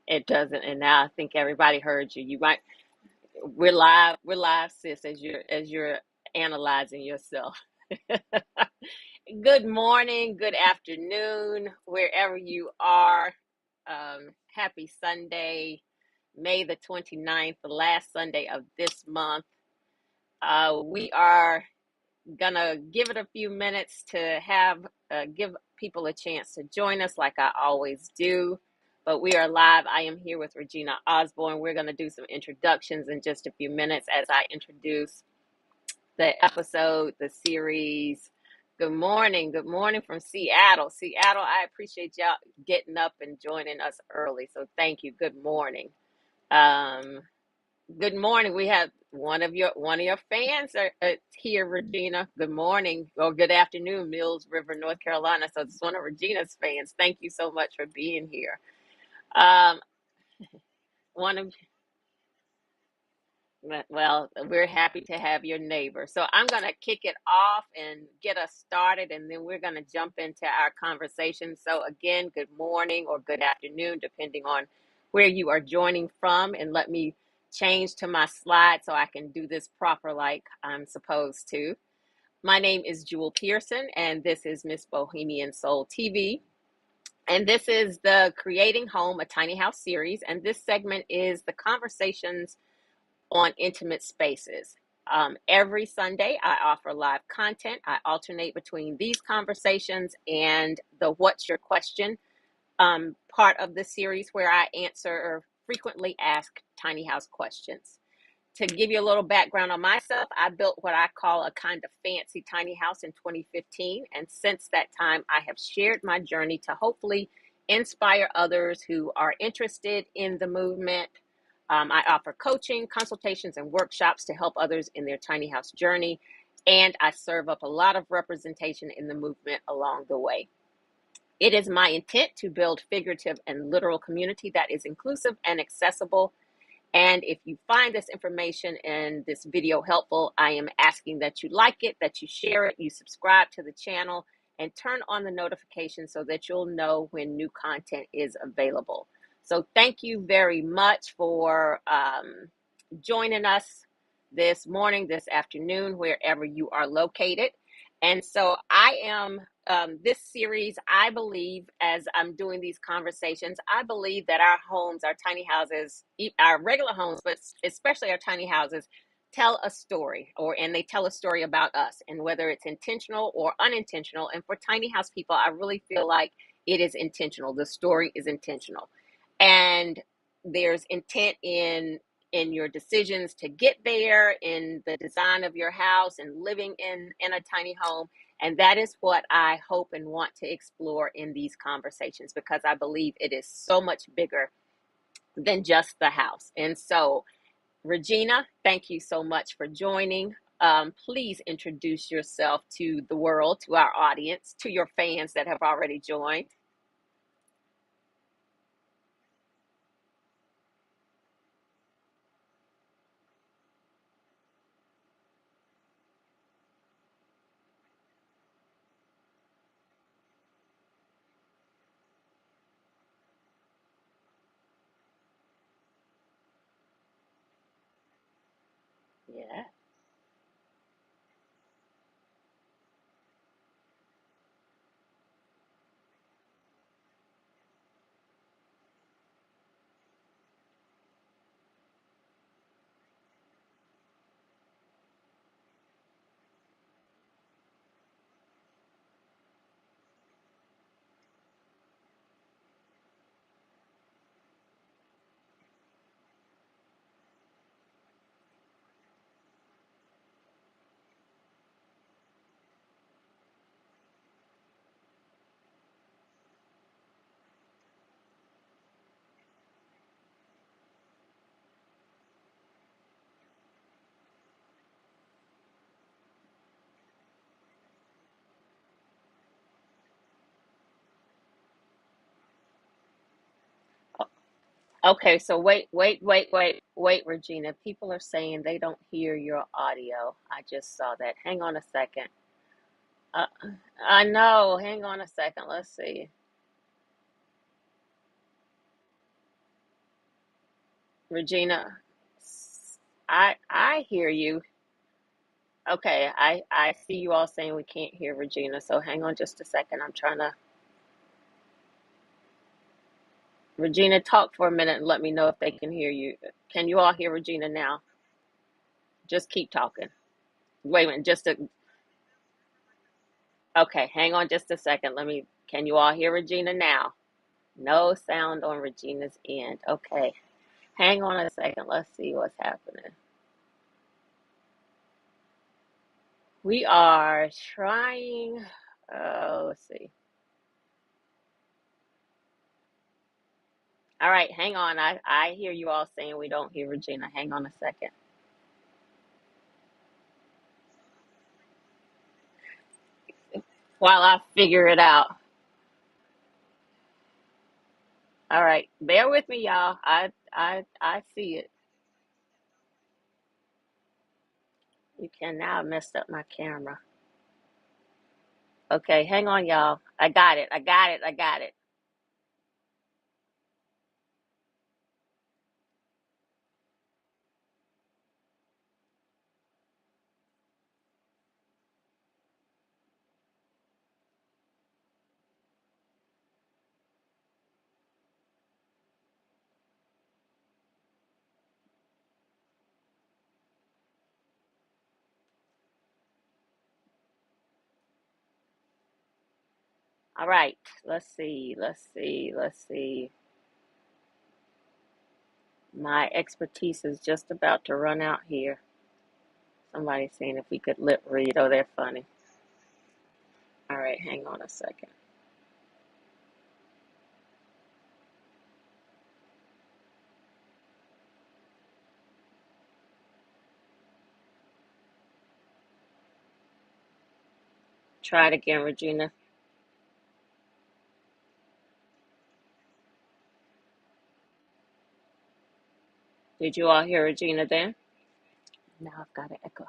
It doesn't, and now I think everybody heard you. You might. We're live, sis. As you're analyzing yourself. Good morning, good afternoon, wherever you are. Happy Sunday, May the 29th, the last Sunday of this month. We are gonna give it a few minutes to give people a chance to join us like I always do. But we are live. I am here with Regina Osborne. We're going to do some introductions in just a few minutes as I introduce the episode, the series. Good morning. Good morning from Seattle. Seattle, I appreciate y'all getting up and joining us early. So thank you. Good morning. Um, Good morning. We have one of your fans here, Regina. Good morning or good afternoon, Mills River, North Carolina. So it's one of Regina's fans. Thank you so much for being here. Um, one of well, we're happy to have your neighbor. So I'm going to kick it off and get us started, and then we're going to jump into our conversation. So again, good morning or good afternoon, depending on where you are joining from. And let me change to my slide so I can do this proper like I'm supposed to. My name is Jewel Pearson, and this is Miss Bohemian Soul TV. And this is the Creating Home, a Tiny House series. And this segment is the conversations on intimate spaces. Every Sunday, I offer live content. I alternate between these conversations and the What's Your Question part of the series where I answer frequently asked tiny house questions. To give you a little background on myself, I built what I call a kind of fancy tiny house in 2015. And since that time, I have shared my journey to hopefully inspire others who are interested in the movement. I offer coaching, consultations, and workshops to help others in their tiny house journey. And I serve up a lot of representation in the movement along the way. It is my intent to build figurative and literal community that is inclusive and accessible. And if you find this information and this video helpful, I am asking that you like it, that you share it, you subscribe to the channel, and turn on the notifications so that you'll know when new content is available. So thank you very much for joining us this morning, this afternoon, wherever you are located. And so I am, this series, I believe, as I'm doing these conversations, I believe that our homes, our tiny houses, our regular homes, but especially our tiny houses, tell a story, and they tell a story about us, and whether it's intentional or unintentional. And for tiny house people, I really feel like it is intentional. The story is intentional. And there's intent in your decisions to get there, in the design of your house, and living in a tiny home. And that is what I hope and want to explore in these conversations, because I believe it is so much bigger than just the house. And so, Regina, thank you so much for joining. Please introduce yourself to the world, to our audience, to your fans that have already joined. Yeah. Okay, so wait, Regina. People are saying they don't hear your audio. I just saw that. Hang on a second. Uh, I know. Hang on a second. Let's see. Regina, I hear you. Okay, I see you all saying we can't hear Regina, so hang on just a second. I'm trying to Regina, talk for a minute and let me know if they can hear you. Can you all hear Regina now? Just keep talking. Wait a minute, okay, hang on just a second. Can you all hear Regina now? No sound on Regina's end. Okay, hang on a second. Let's see what's happening. We are trying, let's see. All right, hang on. I hear you all saying we don't hear Regina. Hang on a second. While I figure it out. All right, bear with me, y'all. I see it. You can now messed up my camera. Okay, hang on, y'all. I got it. I got it. I got it. All right. Let's see. Let's see. Let's see. My expertise is just about to run out here. Somebody's saying if we could lip read. Oh, they're funny. All right, hang on a second. Try it again, Regina. Did you all hear Regina then? Now I've got an echo.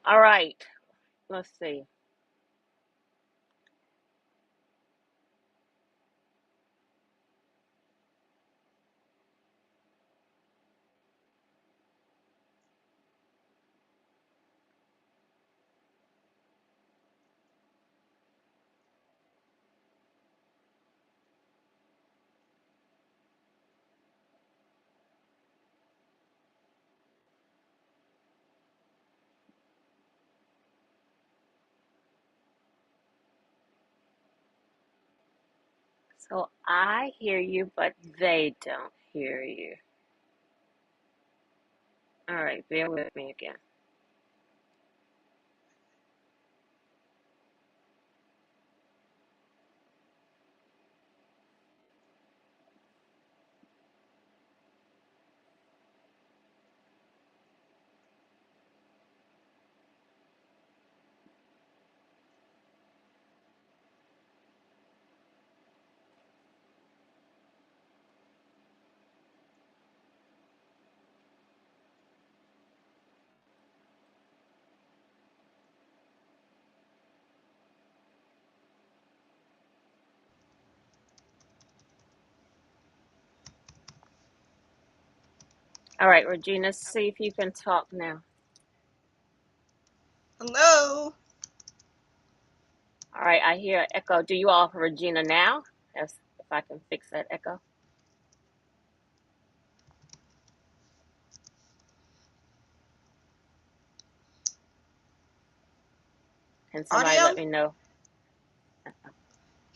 All right. Let's see. So I hear you, but they don't hear you. All right, bear with me again. All right, Regina, see if you can talk now. Hello. All right, I hear echo. Do you all hear Regina now? If I can fix that echo. Can somebody let Audio? me know?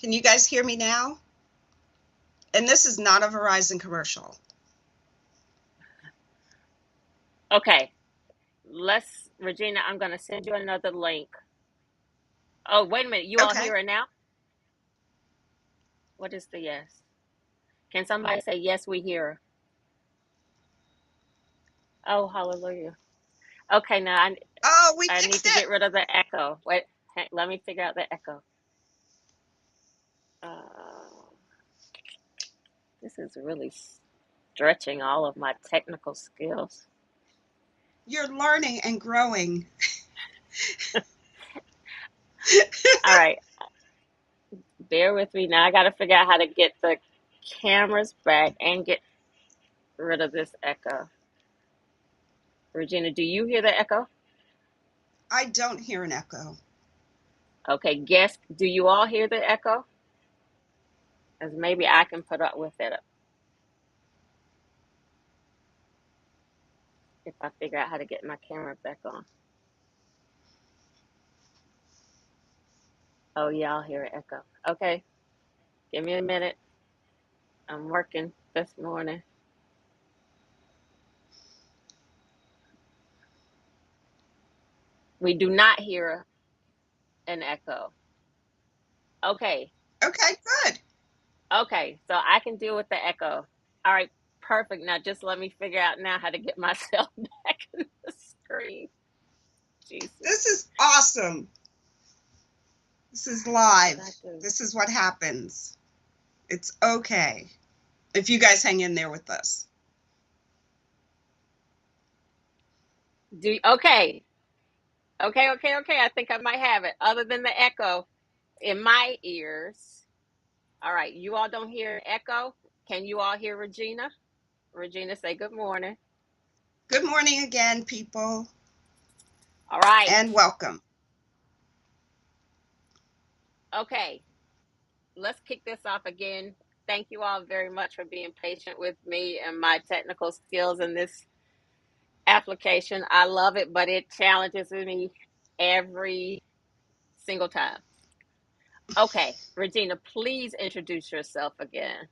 Can you guys hear me now? And this is not a Verizon commercial. Okay, Regina, I'm going to send you another link. Oh, wait a minute. You all Okay. hear it now? What is the yes? Can somebody say, yes, we hear her? Oh, hallelujah. Okay, now Oh, we I need fixed to get it. rid of the echo. Wait, let me figure out the echo. Uh, this is really stretching all of my technical skills. You're learning and growing. All right, bear with me now. I got to figure out how to get the cameras back and get rid of this echo. Regina, do you hear the echo? I don't hear an echo. Okay, guess, do you all hear the echo? As maybe I can put up with it if I figure out how to get my camera back on. Oh, y'all hear an echo. Okay, give me a minute. I'm working this morning. We do not hear an echo. Okay, Okay, good. okay, so I can deal with the echo. All right, perfect. Now just let me figure out now how to get myself back in the screen. Jesus, This is awesome. This is what did live. I do? This is what happens. It's okay if you guys hang in there with us. Okay, okay. I think I might have it. Other than the echo in my ears. All right, you all don't hear echo. Can you all hear Regina? Regina, say good morning. Good morning again, people, All right. and welcome. Okay, let's kick this off again. Thank you all very much for being patient with me and my technical skills in this application. I love it, but it challenges me every single time. Okay, Regina, please introduce yourself again.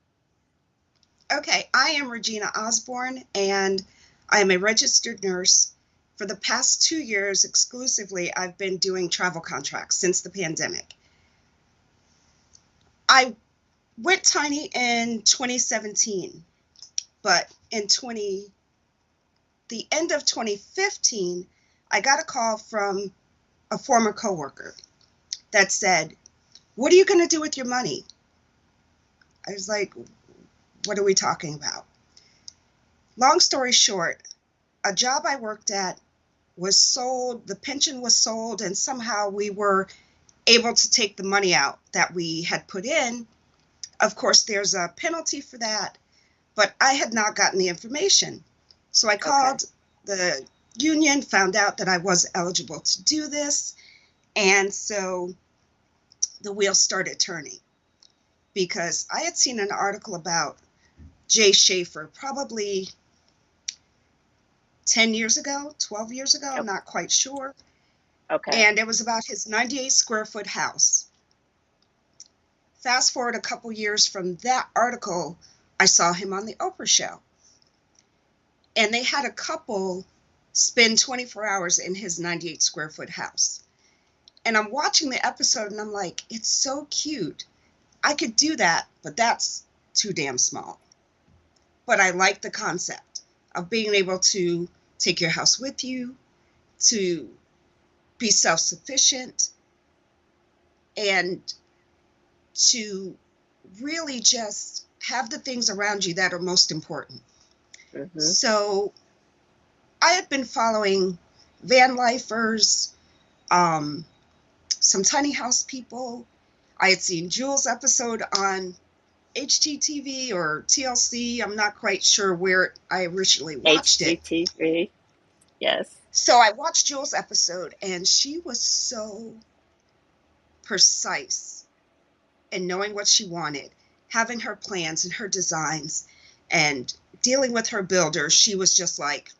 Okay, I am Regina Osborne, and I am a registered nurse. For the past 2 years exclusively, I've been doing travel contracts since the pandemic. I went tiny in 2017, but the end of 2015, I got a call from a former coworker that said, "What are you going to do with your money?" I was like, "What are we talking about?" Long story short, a job I worked at was sold, the pension was sold, and somehow we were able to take the money out that we had put in. Of course, there's a penalty for that, but I had not gotten the information. So I Okay. called the union, found out that I was eligible to do this, and so the wheel started turning because I had seen an article about Jay Schaefer probably 10 years ago, 12 years ago, I'm not quite sure. Okay. And it was about his 98 square foot house. Fast forward a couple years from that article, I saw him on the Oprah show. And they had a couple spend 24 hours in his 98 square foot house. And I'm watching the episode and I'm like, it's so cute. I could do that, but that's too damn small. But I like the concept of being able to take your house with you, to be self-sufficient, and to really just have the things around you that are most important. Mm-hmm. So I had been following van lifers, some tiny house people. I had seen Jules' episode on HGTV or TLC. I'm not quite sure where I originally watched it. HGTV. Yes. So I watched Jules' episode, and she was so precise in knowing what she wanted, having her plans and her designs, and dealing with her builders. She was just like,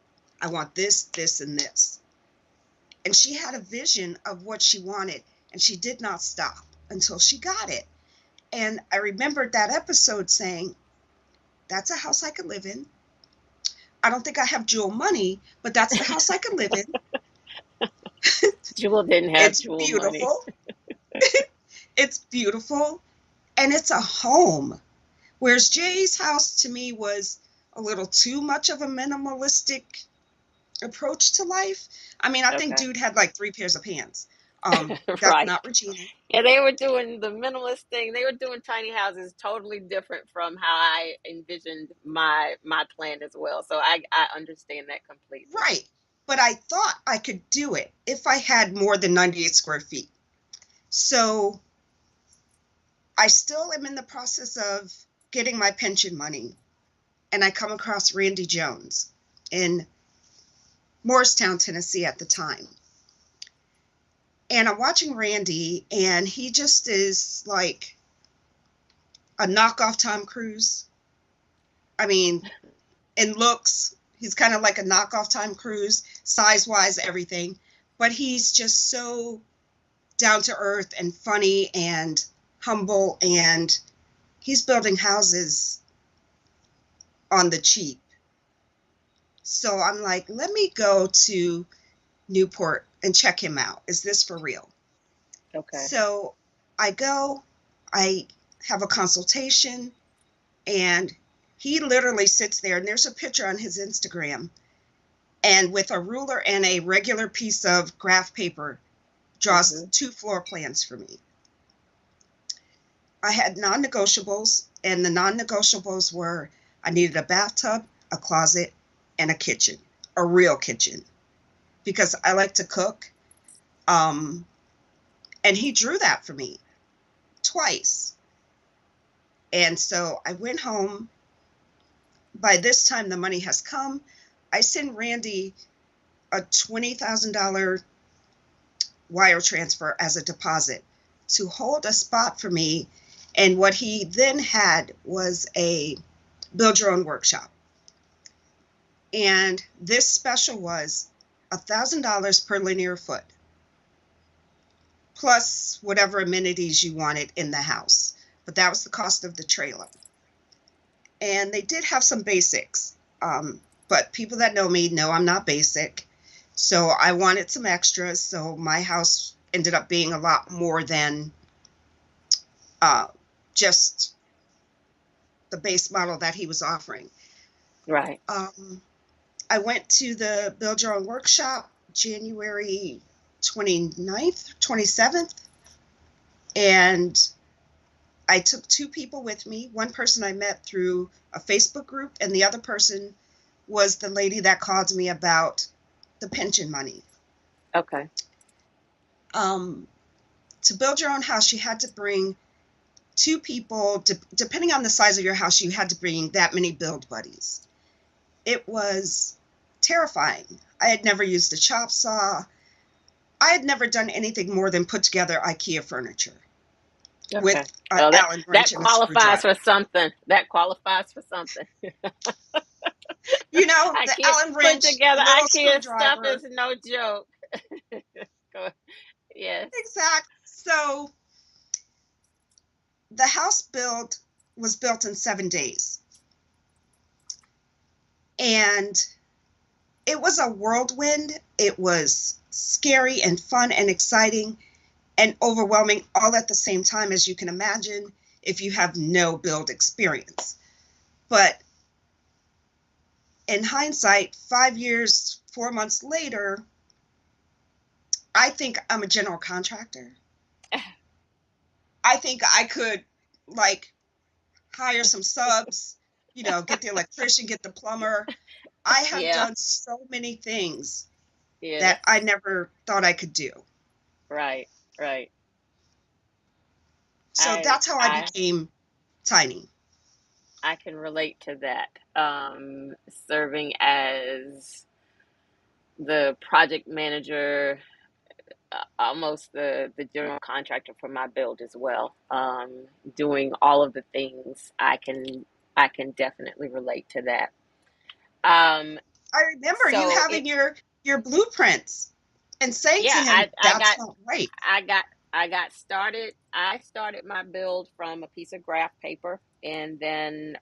I want this, this, and this. And she had a vision of what she wanted, and she did not stop until she got it. And I remembered that episode saying, that's a house I could live in. I don't think I have jewel money, but that's the house I could live in. Jewel didn't have It's jewel money. beautiful. It's beautiful. And it's a home. Whereas Jay's house to me was a little too much of a minimalistic approach to life. I mean, I think Okay. dude had like 3 pairs of pants. That's Right. not Regina. Yeah, they were doing the minimalist thing. They were doing tiny houses totally different from how I envisioned my plan as well. So I understand that completely. Right. but I thought I could do it if I had more than 98 square feet. So I still am in the process of getting my pension money, and I come across Randy Jones in Morristown, Tennessee at the time. And I'm watching Randy, and he just is like a knockoff Tom Cruise. I mean, in looks, he's kind of like a knockoff Tom Cruise, size-wise, everything. But he's just so down to earth and funny and humble, and he's building houses on the cheap. So I'm like, let me go to Newport and check him out. Is this for real? Okay. So I go, I have a consultation, and he literally sits there, and there's a picture on his Instagram, and with a ruler and a regular piece of graph paper, draws 2 floor plans for me. I had non-negotiables, and the non-negotiables were I needed a bathtub, a closet, and a kitchen, a real kitchen, because I like to cook. And he drew that for me twice. And so I went home. By this time, the money has come. I send Randy a $20,000 wire transfer as a deposit to hold a spot for me. And what he then had was a build your own workshop. And this special was $1,000 per linear foot, plus whatever amenities you wanted in the house. But that was the cost of the trailer. And they did have some basics, but people that know me know I'm not basic. So I wanted some extras. So my house ended up being a lot more than just the base model that he was offering. Right. I went to the Build Your Own workshop January 29th, 27th, and I took 2 people with me. One person I met through a Facebook group, and the other person was the lady that called me about the pension money. Okay. To build your own house, you had to bring 2 people, depending on the size of your house, you had to bring that many build buddies. It was terrifying. I had never used a chop saw. I had never done anything more than put together IKEA furniture with Okay. an Well, Allen that wrench and a qualifies screwdriver. for something. That qualifies for something. You know, the IKEA Allen putting wrench, together the little IKEA stuff screwdriver. is no joke. Yes. Exact. So the house build was built in 7 days. And it was a whirlwind. It was scary and fun and exciting and overwhelming all at the same time, as you can imagine if you have no build experience. But in hindsight, 5 years, 4 months later, I think I'm a general contractor. I think I could like hire some subs, get the electrician, get the plumber. I have Yeah. done so many things Yeah. that I never thought I could do. Right. Right. So I that's how I I became tiny. I can relate to that. Serving as the project manager, almost the general contractor for my build as well. Doing all of the things, I can definitely relate to that. Um, I remember you so having your blueprints and saying to yeah, him, I "That's got not right." I got I got started. I started my build from a piece of graph paper, and then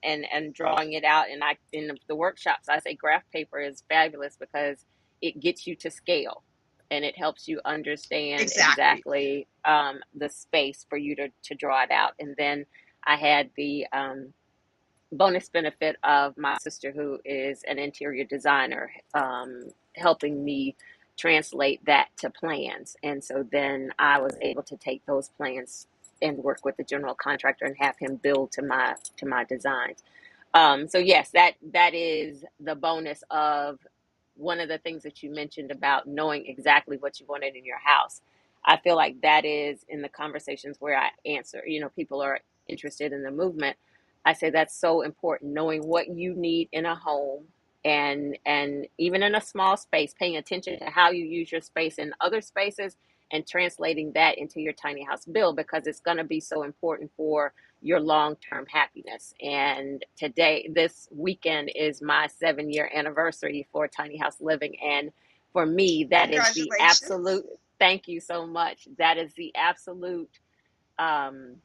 and drawing it out. And I in the workshops, I say graph paper is fabulous because it gets you to scale, and it helps you understand Exactly. exactly the space for you to draw it out. And then I had the bonus benefit of my sister, who is an interior designer, helping me translate that to plans. And so then I was able to take those plans and work with the general contractor and have him build to my designs. So yes, that is the bonus of one of the things that you mentioned about knowing exactly what you wanted in your house. I feel like that is in the conversations where I answer, people are interested in the movement. I say that's so important, knowing what you need in a home, and even in a small space, paying attention to how you use your space in other spaces and translating that into your tiny house build, because it's going to be so important for your long-term happiness. And this weekend is my 7-year anniversary for tiny house living, and for me that is the Congratulations. absolute, thank you so much, that is the absolute um,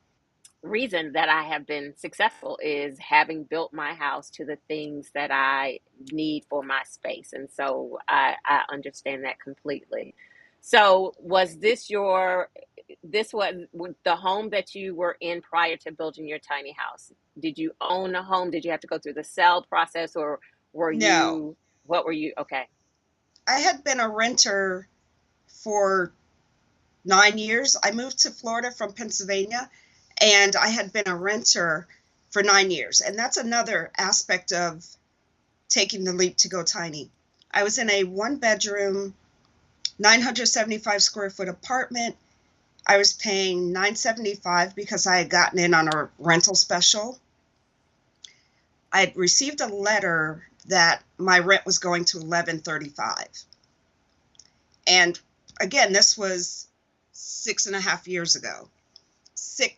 reason that I have been successful, is having built my house to the things that I need for my space. And so I understand that completely. So was this was the home that you were in prior to building your tiny house? Did you own a home? Did you have to go through the sale process, or No, what were you? Okay. I had been a renter for 9 years. I moved to Florida from Pennsylvania, and I had been a renter for 9 years. And that's another aspect of taking the leap to go tiny. I was in a 1 bedroom, 975 square foot apartment. I was paying $975 because I had gotten in on a rental special. I had received a letter that my rent was going to $1135. And again, this was 6.5 years ago,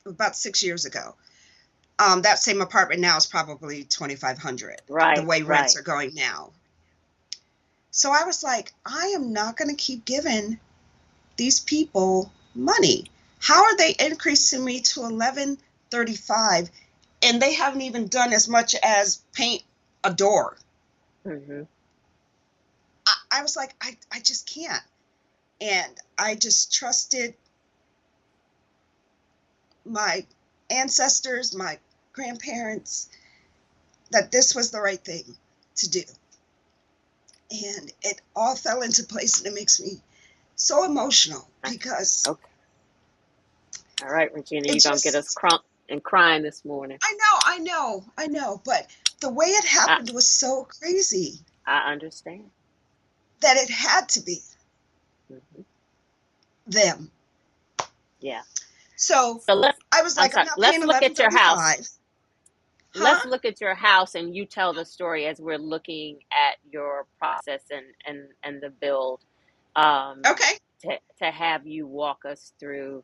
about 6 years ago. That same apartment now is probably $2,500, the Right, way rents right. are going now. So I was like, I am not going to keep giving these people money. How are they increasing me to $1135, and they haven't even done as much as paint a door? Hmm. I was like, I just can't. And I just trusted my ancestors, my grandparents, that this was the right thing to do. And it all fell into place, and it makes me so emotional because Okay. All right, Regina, it you're gonna get us just, crunk and crying this morning. I know, but the way it I happened was so crazy I understand. that it had to be Hmm. them. Yeah. So So let's. I was I'm like, I'm sorry. not paying Let's look at your house. 1135. Huh? Let's look at your house, and you tell the story as we're looking at your process and the build. Um, Okay. to have you walk us through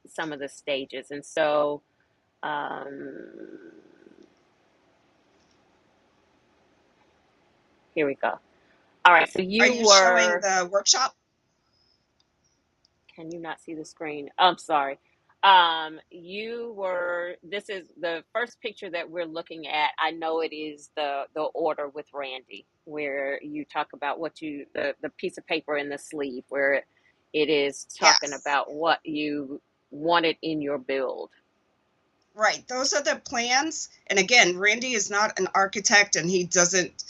some of the stages, and so um, here we go. All right. So Are you you showing were. the workshop? Can you not see the screen? I'm sorry. You were, this is the first picture that we're looking at. I know it is the order with Randy, where you talk about the piece of paper in the sleeve, where it is talking Yes. about what you wanted in your build. Right. Those are the plans. And again, Randy is not an architect, and he doesn't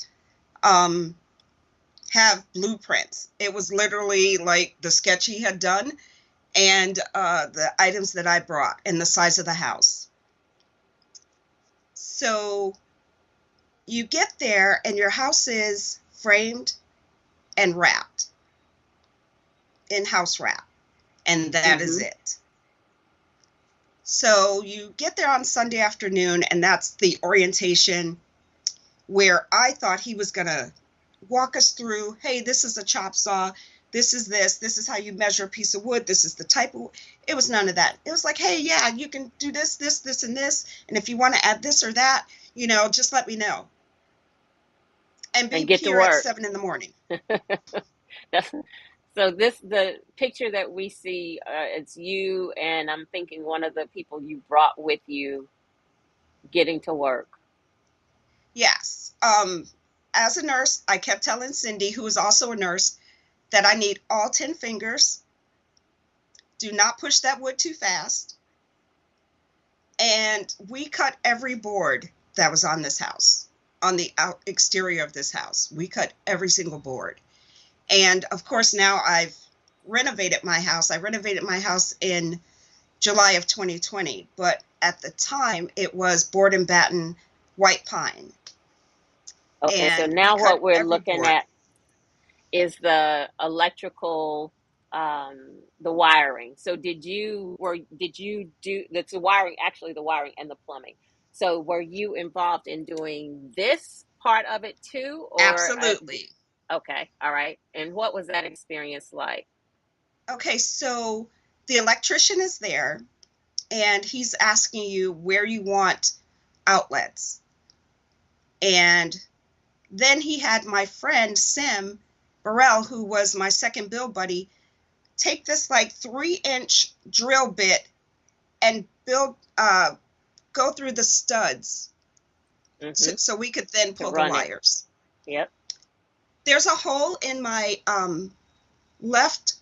um, have blueprints. It was literally like the sketch he had done, and the items that I brought, and the size of the house. So you get there, and your house is framed and wrapped in house wrap, and that is Mm-hmm. it. So you get there on Sunday afternoon, and that's the orientation, where I thought he was going to walk us through, hey, this is a chop saw, this is how you measure a piece of wood, this is the type of. It was none of that. It was like, hey, yeah, you can do this, and this, and if you want to add this or that, just let me know. And And be get to here at work. 7 in the morning. That's, so the picture that we see, it's you, and I'm thinking one of the people you brought with you getting to work. Yes. As a nurse, I kept telling Cindy, who is also a nurse, that I need all 10 fingers. Do not push that wood too fast. And we cut every board that was on this house, on the exterior of this house. We cut every single board. And of course, now I've renovated my house. I renovated my house in July of 2020, but at the time it was board and batten white pine. Okay, so And we now cut what we're every looking board. at, is the electrical, the wiring. So did you do that's the wiring, actually the wiring and the plumbing. So were you involved in doing this part of it too, or Absolutely. okay, all right. And what was that experience like? Okay, so the electrician is there and he's asking you where you want outlets. And then he had my friend Sim Burrell, who was my second build buddy, take this like 3-inch drill bit and go through the studs Mm-hmm. so we could then To pull the run it. wires. Yep. There's a hole in my left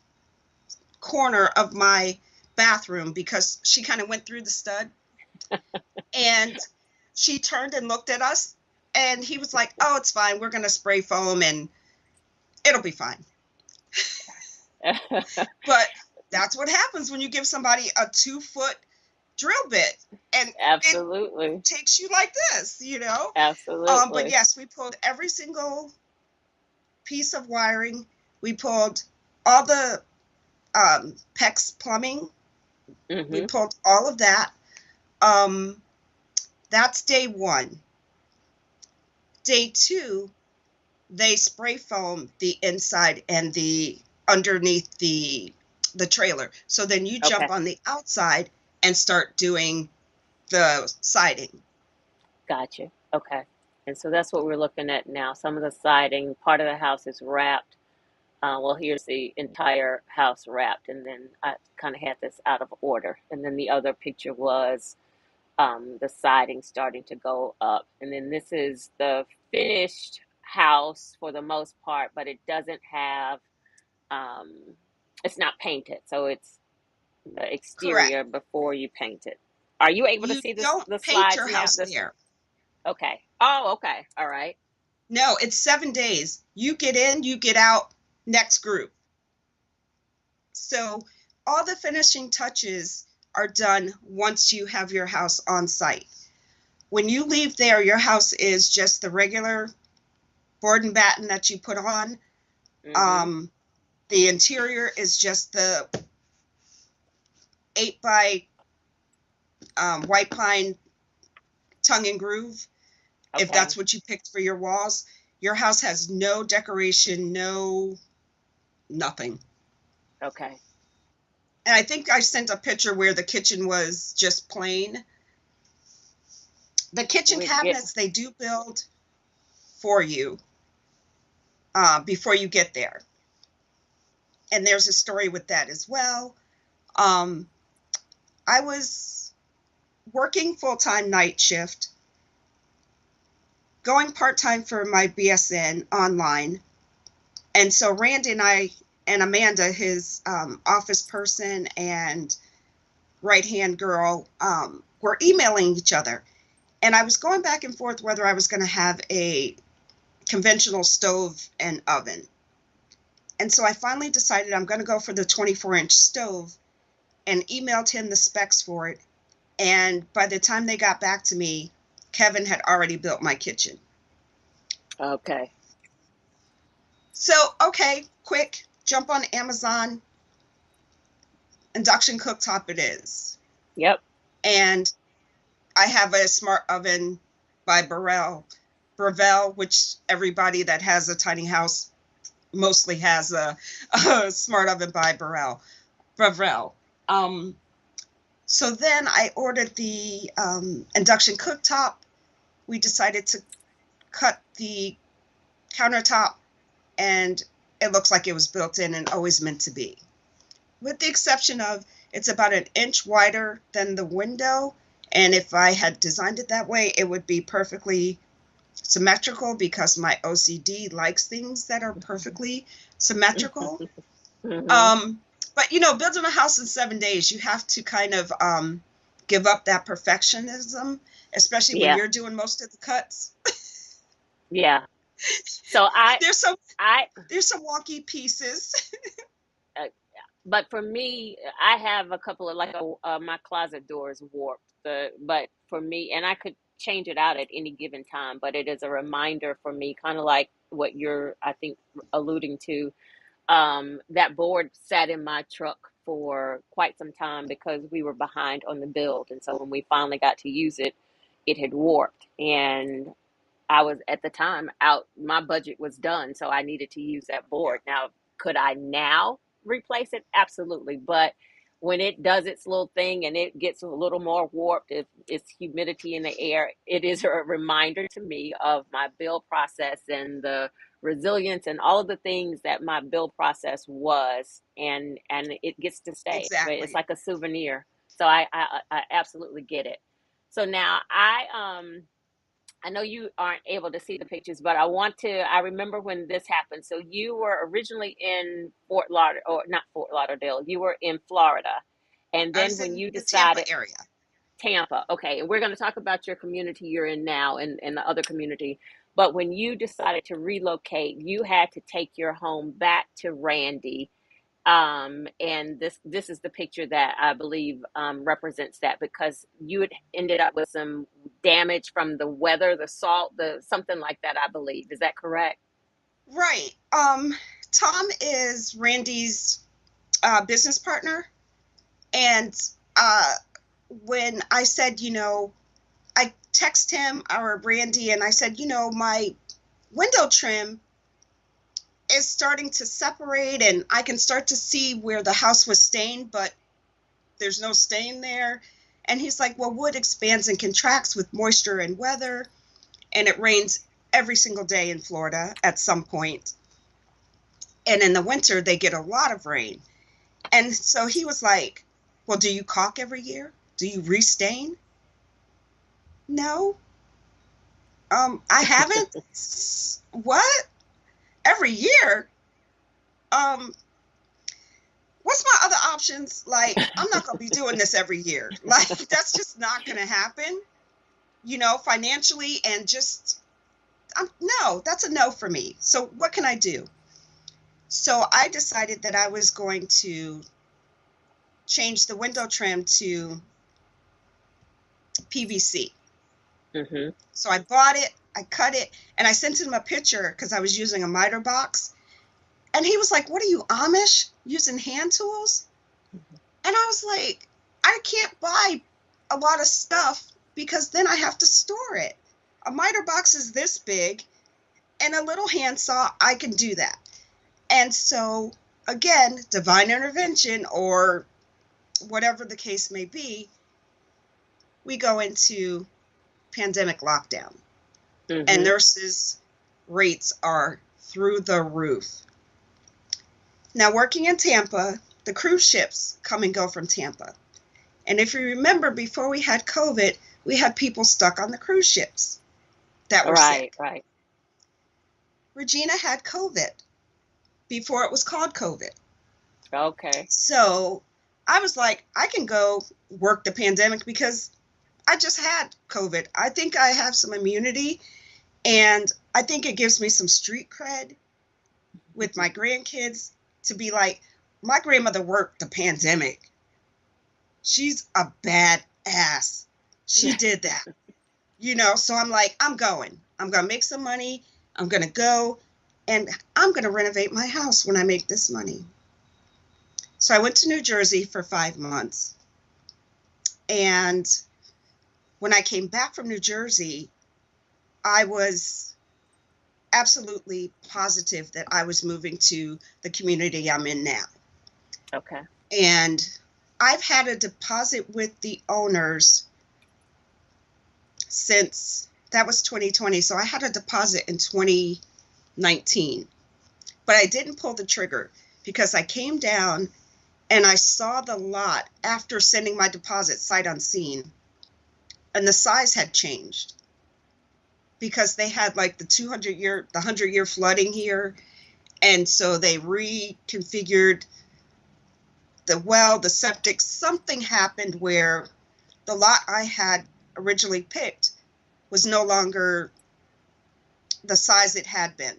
corner of my bathroom because she kind of went through the stud, and she turned and looked at us, and he was like, "Oh, it's fine. We're going to spray foam and it'll be fine." But that's what happens when you give somebody a 2-foot drill bit and it Absolutely. takes you like this, you know? But Absolutely. yes, we pulled every single piece of wiring. We pulled all the PEX plumbing. We Mm-hmm. pulled all of that. Um, that's day one. Day two, they spray foam the inside and the underneath the trailer. So then you jump Okay. on the outside and start doing the siding. Gotcha. Okay. And so that's what we're looking at now. Some of the siding, part of the house is wrapped. Well, here's the entire house wrapped, and then I kind of had this out of order. And then the other picture was the siding starting to go up. And then this is the finished house for the most part, but it doesn't have, um, it's not painted. So it's the Correct. exterior before you paint it. Are you able to You see this, don't the paint slides your now? house This, there. okay. Oh, okay. All right. No, it's 7 days. You get in, you get out, next group. So all the finishing touches are done once you have your house on site. When you leave there, your house is just the regular board and batten that you put on. Mm-hmm. Um, the interior is just the 8 by white pine tongue and groove, if Okay. that's what you picked for your walls. Your house has no decoration, no nothing. Okay. And I think I sent a picture where the kitchen was just plain. The kitchen We get, cabinets they do build for you before you get there. And there's a story with that as well. Um, I was working full-time night shift, going part-time for my BSN online. And so Randy and I and Amanda, his office person and right-hand girl, were emailing each other. And I was going back and forth whether I was going to have a conventional stove and oven. And so I finally decided I'm going to go for the 24-inch stove and emailed him the specs for it. And by the time they got back to me, Kevin had already built my kitchen. okay. So, okay, quick, jump on Amazon, induction cooktop it is. Yep. And I have a smart oven by Breville, which everybody that has a tiny house mostly has a smart oven by Breville. So then I ordered the induction cooktop. We decided to cut the countertop, and it looks like it was built in and always meant to be. With the exception of it's about an inch wider than the window, and if I had designed it that way, it would be perfectly symmetrical because my OCD likes things that are perfectly symmetrical. Mm-hmm. But building a house in 7 days, you have to kind of give up that perfectionism, especially when Yeah. you're doing most of the cuts. Yeah. So there's some I, there's some wonky pieces. uh, but for me, I have a couple of like my closet door is warped. But for me, and I could change it out at any given time, but it is a reminder for me, kind of like what you're, I think, alluding to. That board sat in my truck for quite some time because we were behind on the build. And so when we finally got to use it, it had warped. And I was at the time out, my budget was done. So I needed to use that Yeah. board. Now, could I now replace it? Absolutely. But when it does its little thing and it gets a little more warped, if it's humidity in the air, it is a reminder to me of my build process and the resilience and all of the things that my build process was, and it gets to stay. But it's Exactly. like a souvenir. So I absolutely get it. So now I know you aren't able to see the pictures, but I remember when this happened. So you were originally in Fort Lauderdale, or not Fort Lauderdale, you were in Florida. And I then was when in you the Tampa decided, area. Tampa, okay, and we're going to talk about your community you're in now and the other community. But when you decided to relocate, you had to take your home back to Randy, and this is the picture that I believe represents that, because you had ended up with some damage from the weather, the salt, the something like that, I believe. Is that correct? Right. Tom is Randy's business partner. And uh, when I said, I text him or Randy and I said, my window trim is starting to separate and I can start to see where the house was stained, but there's no stain there. And he's like, well, wood expands and contracts with moisture and weather, and it rains every single day in Florida at some point. And in the winter, they get a lot of rain. And so he was like, well, do you caulk every year? Do you restain? No. I haven't. What? Every year? Um, what's my other options? Like, I'm not going to be doing this every year. Like, that's just not going to happen, financially, and just, no, that's a no for me. So what can I do? So I decided that I was going to change the window trim to PVC. Mm-hmm. So I bought it, I cut it, and I sent him a picture because I was using a miter box. And he was like, what are you, Amish? Using hand tools? And I was like, I can't buy a lot of stuff because then I have to store it. A miter box is this big, and a little handsaw, I can do that. And so, again, divine intervention or whatever the case may be, we go into pandemic lockdown. And Mm-hmm. nurses' rates are through the roof. Now, working in Tampa, the cruise ships come and go from Tampa. And if you remember, before we had COVID, we had people stuck on the cruise ships that were Right, sick. right. Regina had COVID before it was called COVID. Okay. So I was like, I can go work the pandemic because I just had COVID. I think I have some immunity, and I think it gives me some street cred with my grandkids to be like, my grandmother worked the pandemic. She's a bad ass. She did that, so I'm like, I'm going to make some money. I'm going to go and I'm going to renovate my house when I make this money. So I went to New Jersey for 5 months. And when I came back from New Jersey, I was absolutely positive that I was moving to the community I'm in now. Okay. And I've had a deposit with the owners since that was 2020. So I had a deposit in 2019, but I didn't pull the trigger because I came down and I saw the lot after sending my deposit sight unseen, and the size had changed because they had like the 100-year flooding here. And so they reconfigured the septic. Something happened where the lot I had originally picked was no longer the size it had been.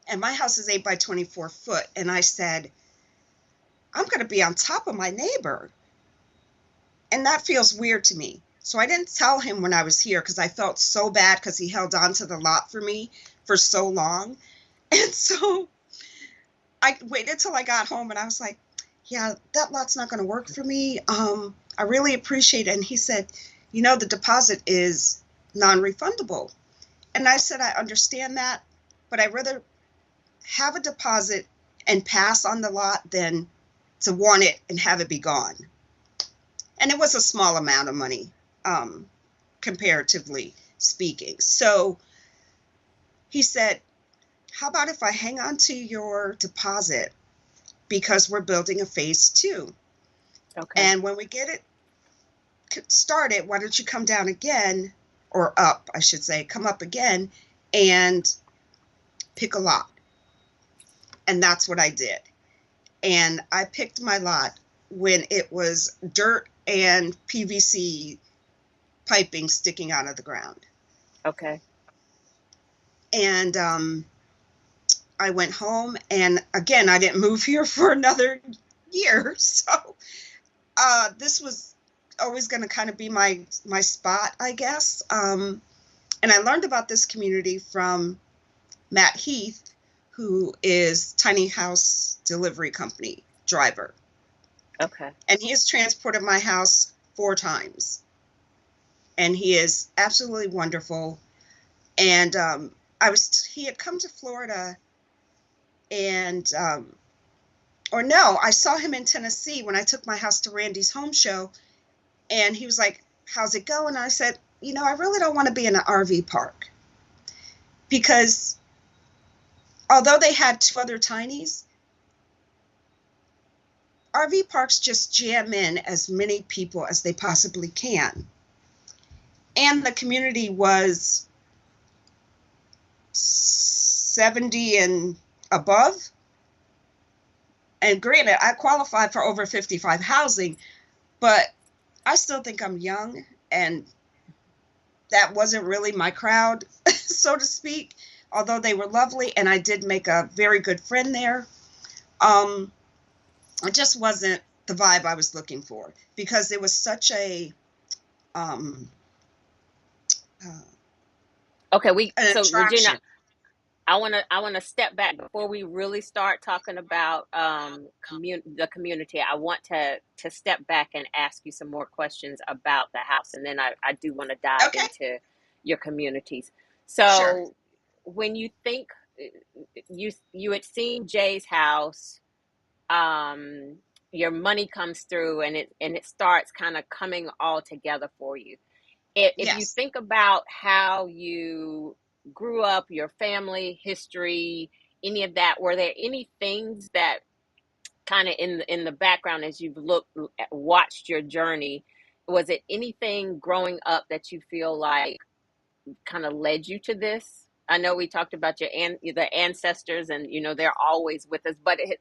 And my house is 8 by 24 foot. And I said, I'm going to be on top of my neighbor. And that feels weird to me. So I didn't tell him when I was here because I felt so bad because he held on to the lot for me for so long. And so I waited till I got home and I was like, yeah, that lot's not going to work for me. I really appreciate it. And he said, the deposit is non-refundable. And I said, I understand that, but I'd rather have a deposit and pass on the lot than to want it and have it be gone. And it was a small amount of money, comparatively speaking. So he said, how about if I hang on to your deposit because we're building a phase 2. Okay. And when we get it started, why don't you come down again, or up, I should say, come up again and pick a lot. And that's what I did. And I picked my lot when it was dirt and PVC piping sticking out of the ground. Okay. And I went home, and again, I didn't move here for another year. So this was always going to kind of be my spot, I guess. And I learned about this community from Matt Heath, who is tiny house delivery company driver. Okay. And he has transported my house 4 times. And he is absolutely wonderful. And he had come to Florida, and I saw him in Tennessee when I took my house to Randy's home show, and he was like, how's it going? And I said, I really don't want to be in an RV park, because although they had 2 other tinies, RV parks just jam in as many people as they possibly can. And the community was 70 and above. And granted, I qualified for over 55 housing, but I still think I'm young, and that wasn't really my crowd, so to speak, although they were lovely, and I did make a very good friend there. It just wasn't the vibe I was looking for, because it was such a Okay, an so Regina, attraction. I want to step back before we really start talking about the community. I want to step back and ask you some more questions about the house, and then I do want to dive Okay, into your communities. sure. So when you think you had seen Jay's house, um, your money comes through, and it starts kind of coming all together for you. If you Yes. think about how you grew up, your family history, any of that, were there any things that kind of in the background as you've watched your journey? Was it anything growing up that you feel like kind of led you to this? I know we talked about the ancestors, and they're always with us. But Yeah.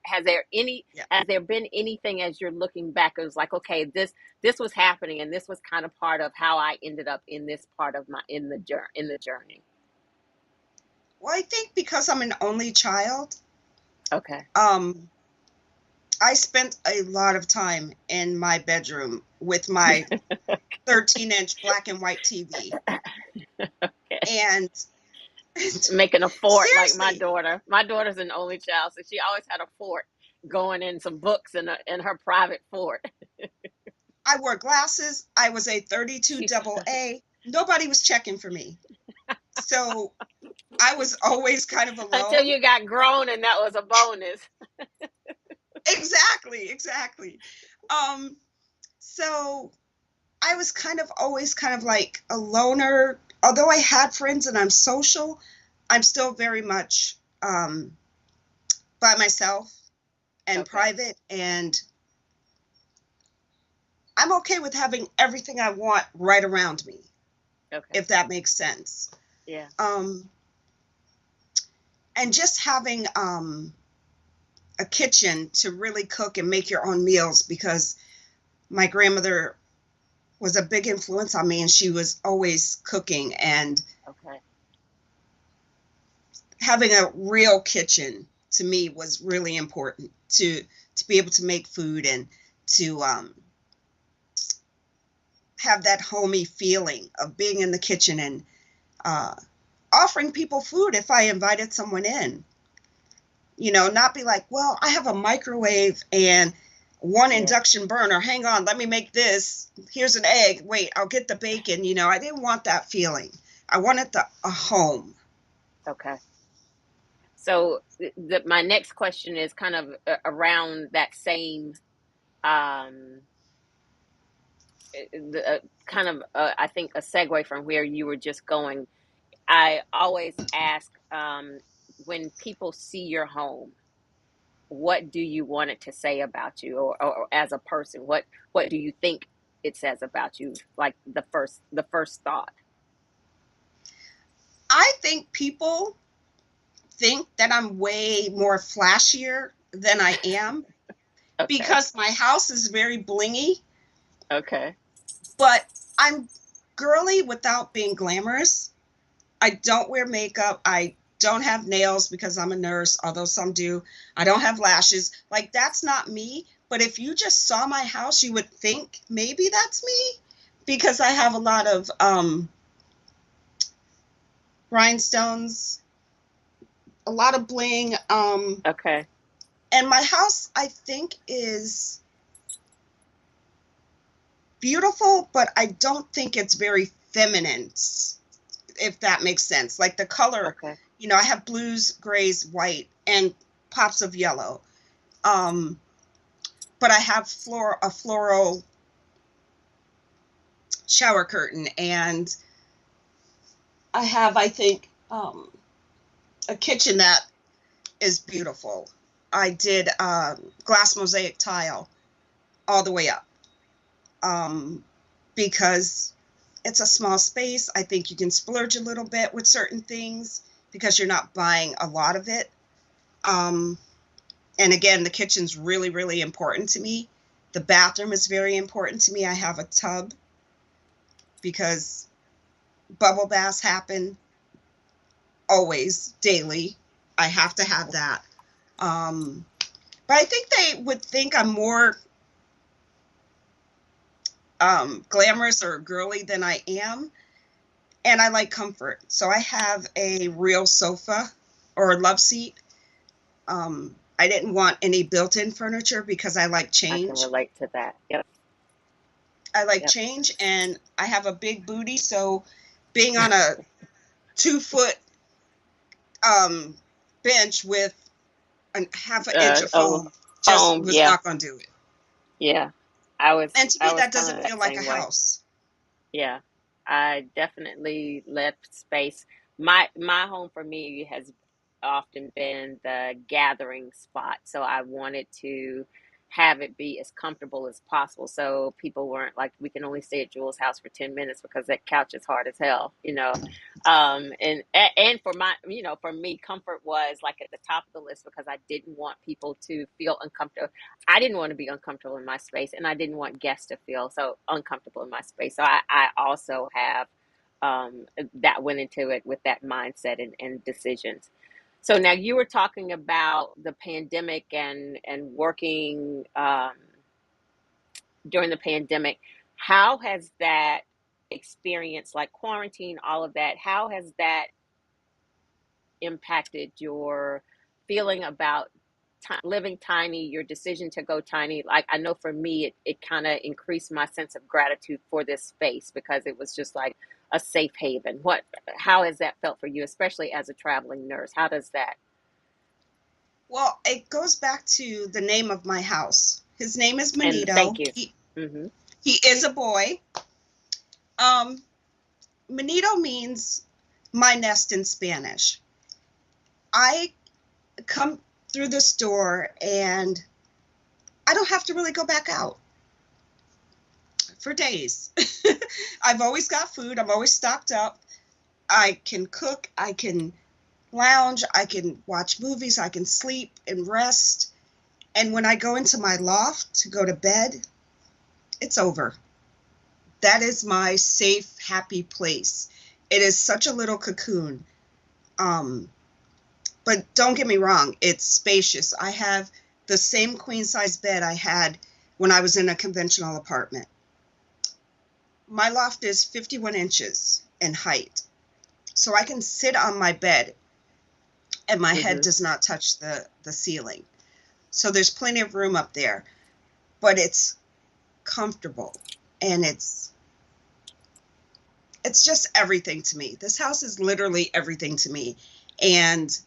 has there been anything as you're looking back? It was like, okay, this was happening, and this was kind of part of how I ended up in this part of in the journey. Well, I think because I'm an only child, Okay. I spent a lot of time in my bedroom with my 13-inch black and white TV. Okay. And Making a fort like my seriously, daughter. My daughter's an only child, so she always had a fort going in some books in her private fort. I wore glasses. I was a 32 She's double A. Nobody was checking for me. So I was always kind of until alone. you got grown, and that was a bonus. Exactly. Um, so I was always kind of like a loner. Although I had friends and I'm social, I'm still very much by myself and Okay. private, and I'm okay with having everything I want right around me, Okay. if that makes sense. Yeah. Um, and just having a kitchen to really cook and make your own meals, because my grandmother was a big influence on me, and she was always cooking, and Okay. having a real kitchen to me was really important to be able to make food and to have that homey feeling of being in the kitchen and uh, offering people food if I invited someone in. Not be like, well, I have a microwave and one Yeah. induction burner. Hang on, let me make this. Here's an egg. Wait, I'll get the bacon. I didn't want that feeling. I wanted a home. Okay. So my next question is kind of around that same um, kind of I think a segue from where you were just going. I always ask when people see your home, what do you want it to say about you, or as a person, what do you think it says about you? Like the first thought. I think people think that I'm way more flashier than I am Okay. because my house is very blingy, Okay. but I'm girly without being glamorous. I don't wear makeup. I don't have nails because I'm a nurse, although some do. I don't have lashes. Like, that's not me. But if you just saw my house, you would think maybe that's me because I have a lot of rhinestones, a lot of bling. Okay. And my house, I think, is beautiful, but I don't think it's very feminine, if that makes sense. Like the color, Okay. I have blues, grays, white, and pops of yellow. Um, but I have a floral shower curtain, and I have, I think, a kitchen that is beautiful. I did glass mosaic tile all the way up because it's a small space. I think you can splurge a little bit with certain things because you're not buying a lot of it. Um, and again, the kitchen's really, really important to me. The bathroom is very important to me. I have a tub because bubble baths happen always, daily. I have to have that. Um, but I think they would think I'm more glamorous or girly than I am. And I like comfort. So I have a real sofa or a love seat. I didn't want any built-in furniture because I like I can change. relate to that. Yep. I like Yep. change, and I have a big booty, so being on a 2 foot um, bench with a half an inch of Oh, foam just home. was Yeah. not going to do it. Yeah. I was And to I me, was that kind doesn't of feel that like a same way. house. Yeah, I definitely left space. My home for me has often been the gathering spot, so I wanted to have it be as comfortable as possible. So people weren't like, we can only stay at Jules' house for 10 minutes because that couch is hard as hell. And for for me, comfort was like at the top of the list because I didn't want people to feel uncomfortable. I didn't want to be uncomfortable in my space, and I didn't want guests to feel so uncomfortable in my space. So I also have that went into it with that mindset and decisions. So now you were talking about the pandemic and working during the pandemic. How has that experience, like quarantine, all of that, how has that impacted your feeling about living tiny, your decision to go tiny? Like, I know for me, it kind of increased my sense of gratitude for this space because it was just like a safe haven. How has that felt for you, especially as a traveling nurse? How does that? Well, it goes back to the name of my house. His name is And Nido. thank you. He, Mm-hmm. he is a boy. Um, Nido means my nest in Spanish. I come through this door and I don't have to really go back out for days. I've always got food. I'm always stocked up. I can cook. I can lounge. I can watch movies. I can sleep and rest. And when I go into my loft to go to bed, it's over. That is my safe, happy place. It is such a little cocoon. Um, but don't get me wrong, it's spacious. I have the same queen size bed I had when I was in a conventional apartment. my loft is 51 inches in height. So I can sit on my bed and my head does not touch the ceiling. So there's plenty of room up there, but it's comfortable and it's just everything to me. This house is literally everything to me. And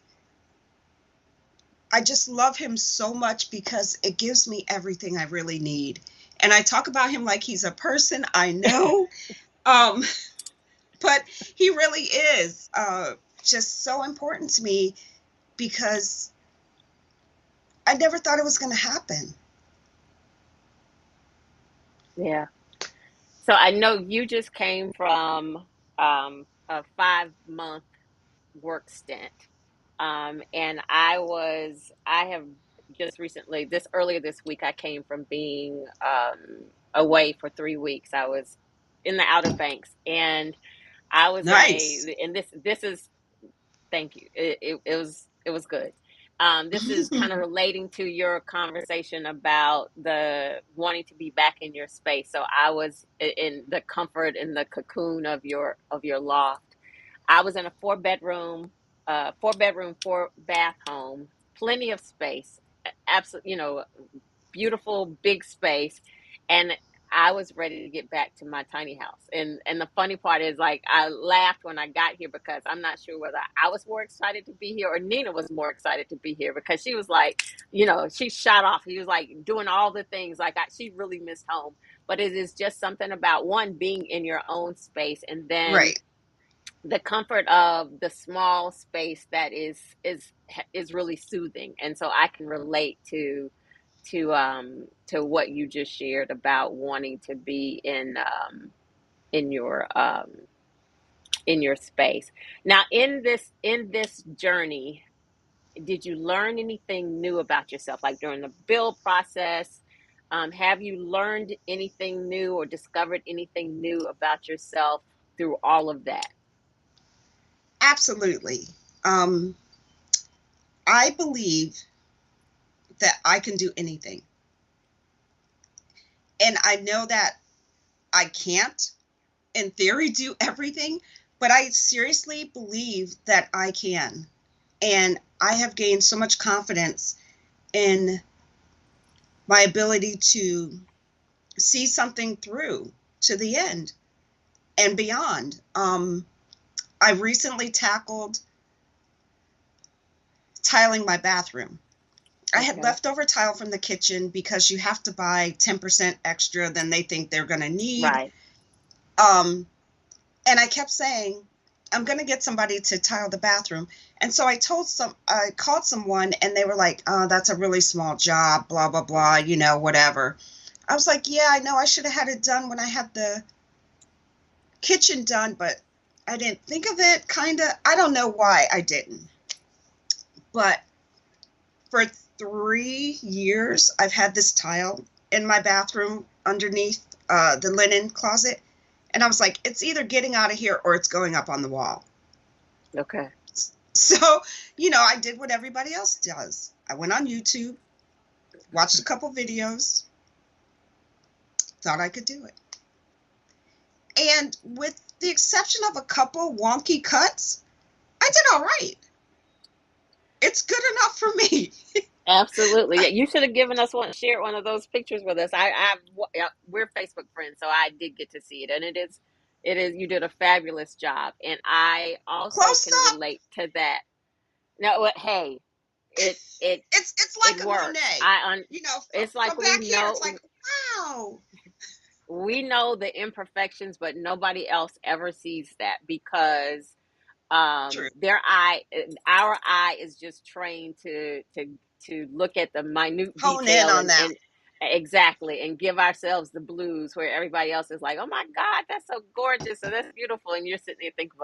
I just love him so much because it gives me everything I really need. And I talk about him like he's a person, I know. But he really is just so important to me because I never thought it was going to happen. Yeah. So I know you just came from a 5 month work stint. And I have just recently, earlier this week, I came from being away for 3 weeks. I was in the Outer Banks, and I was Nice. and this is, thank you. It was good. This is kind of relating to your conversation about the wanting to be back in your space. So I was in the comfort in the cocoon of your loft. I was in a four bedroom, four bath home, plenty of space, absolutely, beautiful big space, and I was ready to get back to my tiny house. And the funny part is, like, I laughed when I got here because I'm not sure whether I was more excited to be here or Nina was more excited to be here, because she was like, she shot off. He was like doing all the things, like she really missed home. But it is just something about, one, being in your own space, and then Right. the comfort of the small space that is really soothing. And so I can relate to what you just shared about wanting to be in your in your space. Now, in this journey, did you learn anything new about yourself, like during the build process? Have you learned anything new or discovered anything new about yourself through all of that? Absolutely. Um, I believe that I can do anything. And I know that I can't, in theory, do everything, but I seriously believe that I can. And I have gained so much confidence in my ability to see something through to the end and beyond. I recently tackled tiling my bathroom. I had Okay. leftover tile from the kitchen because you have to buy 10% extra than they think they're going to need. Right. Um, and I kept saying, I'm going to get somebody to tile the bathroom. And so I called someone and they were like, oh, that's a really small job, blah, blah, blah, whatever. I was like, yeah, I know I should have had it done when I had the kitchen done, but I didn't think of it, kind of. I don't know why I didn't. But for 3 years, I've had this tile in my bathroom underneath the linen closet. And I was like, it's either getting out of here or it's going up on the wall. Okay. So, I did what everybody else does. I went on YouTube, watched a couple videos, thought I could do it. And with the exception of a couple wonky cuts, I did all right. It's good enough for me. Absolutely. Yeah, you should have given us shared one of those pictures with us. Yeah, we're Facebook friends, so I did get to see it, and you did a fabulous job, and I also Close can up. relate to that. No, hey, it it It's it like a works. Monet. It's like From back here, it's like, wow. we know the imperfections, but nobody else ever sees that, because True. our eye is just trained to look at the minute Hone in detail, on and that. exactly, and give ourselves the blues, where everybody else is like, oh my God, that's so gorgeous, so that's beautiful, and you're sitting there thinking,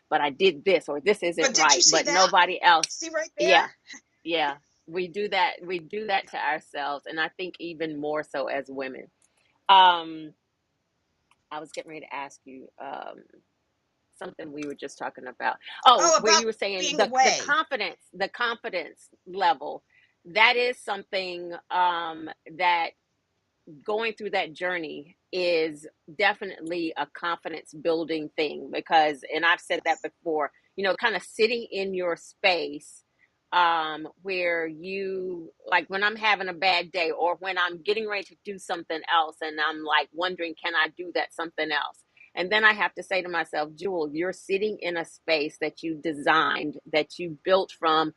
but I did this, or this isn't But did you right, see but that? nobody else. See right there? Yeah, yeah, we do that to ourselves, and I think even more so as women. um I was getting ready to ask you something we were just talking about. Oh, Oh, where about you were saying being the away. confidence level. That is something that going through that journey is definitely a confidence building thing, because, and I've said that before, kind of sitting in your space, where you, like, when I'm having a bad day or when I'm getting ready to do something else and I'm like wondering, can I do that something else? And then I have to say to myself, Jewel, you're sitting in a space that you designed, that you built from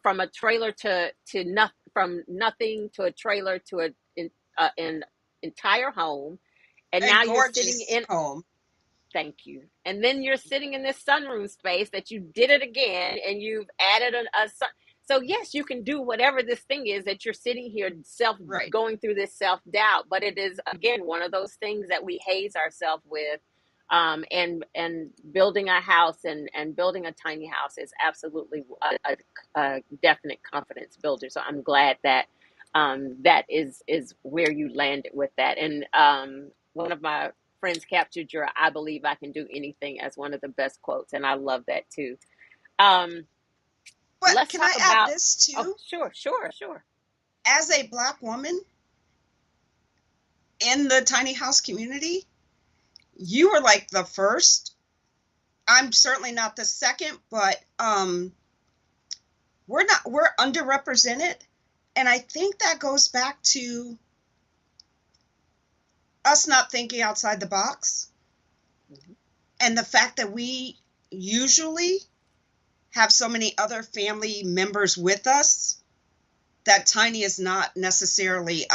from a trailer to nothing, from nothing to a trailer to an entire home, and A now you're sitting gorgeous in. home. Thank you. And then you're sitting in this sunroom space that you did it again, and you've added a sun. So yes, you can do whatever this thing is that you're sitting here Right. going through this self doubt, but it is again one of those things that we haze ourselves with. And building a house and building a tiny house is absolutely a definite confidence builder. So I'm glad that that is where you landed with that. And one of my friends captured your "I believe I can do anything" as one of the best quotes, and I love that too. Um, But let's can I talk add about. this Oh, too? sure. As a Black woman in the tiny house community, you were like the first. I'm certainly not the second, but we're underrepresented. And I think that goes back to us not thinking outside the box, Mhm. and the fact that we usually have so many other family members with us that tiny is not necessarily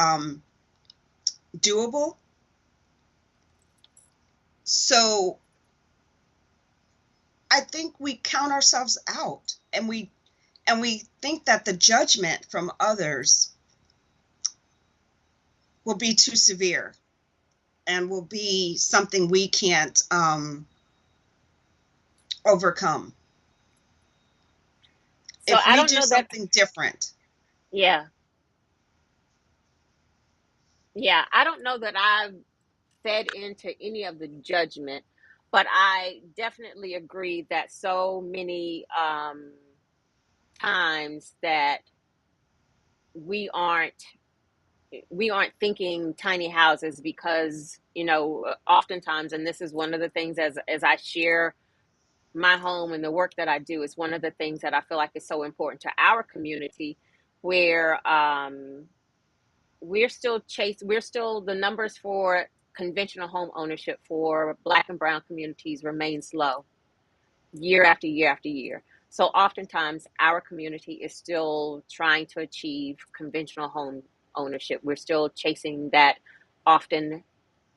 doable. So I think we count ourselves out, and we think that the judgment from others will be too severe and will be something we can't overcome. So If I we don't do know that. something different. Yeah, yeah. I don't know that I've fed into any of the judgment, but I definitely agree that so many times that we aren't we aren't thinking tiny houses because, oftentimes, and this is one of the things, as I share my home and the work that I do, is one of the things that I feel like is so important to our community, where we're still the numbers for conventional home ownership for Black and brown communities remains low year after year after year. So oftentimes our community is still trying to achieve conventional home ownership. We're still chasing that often,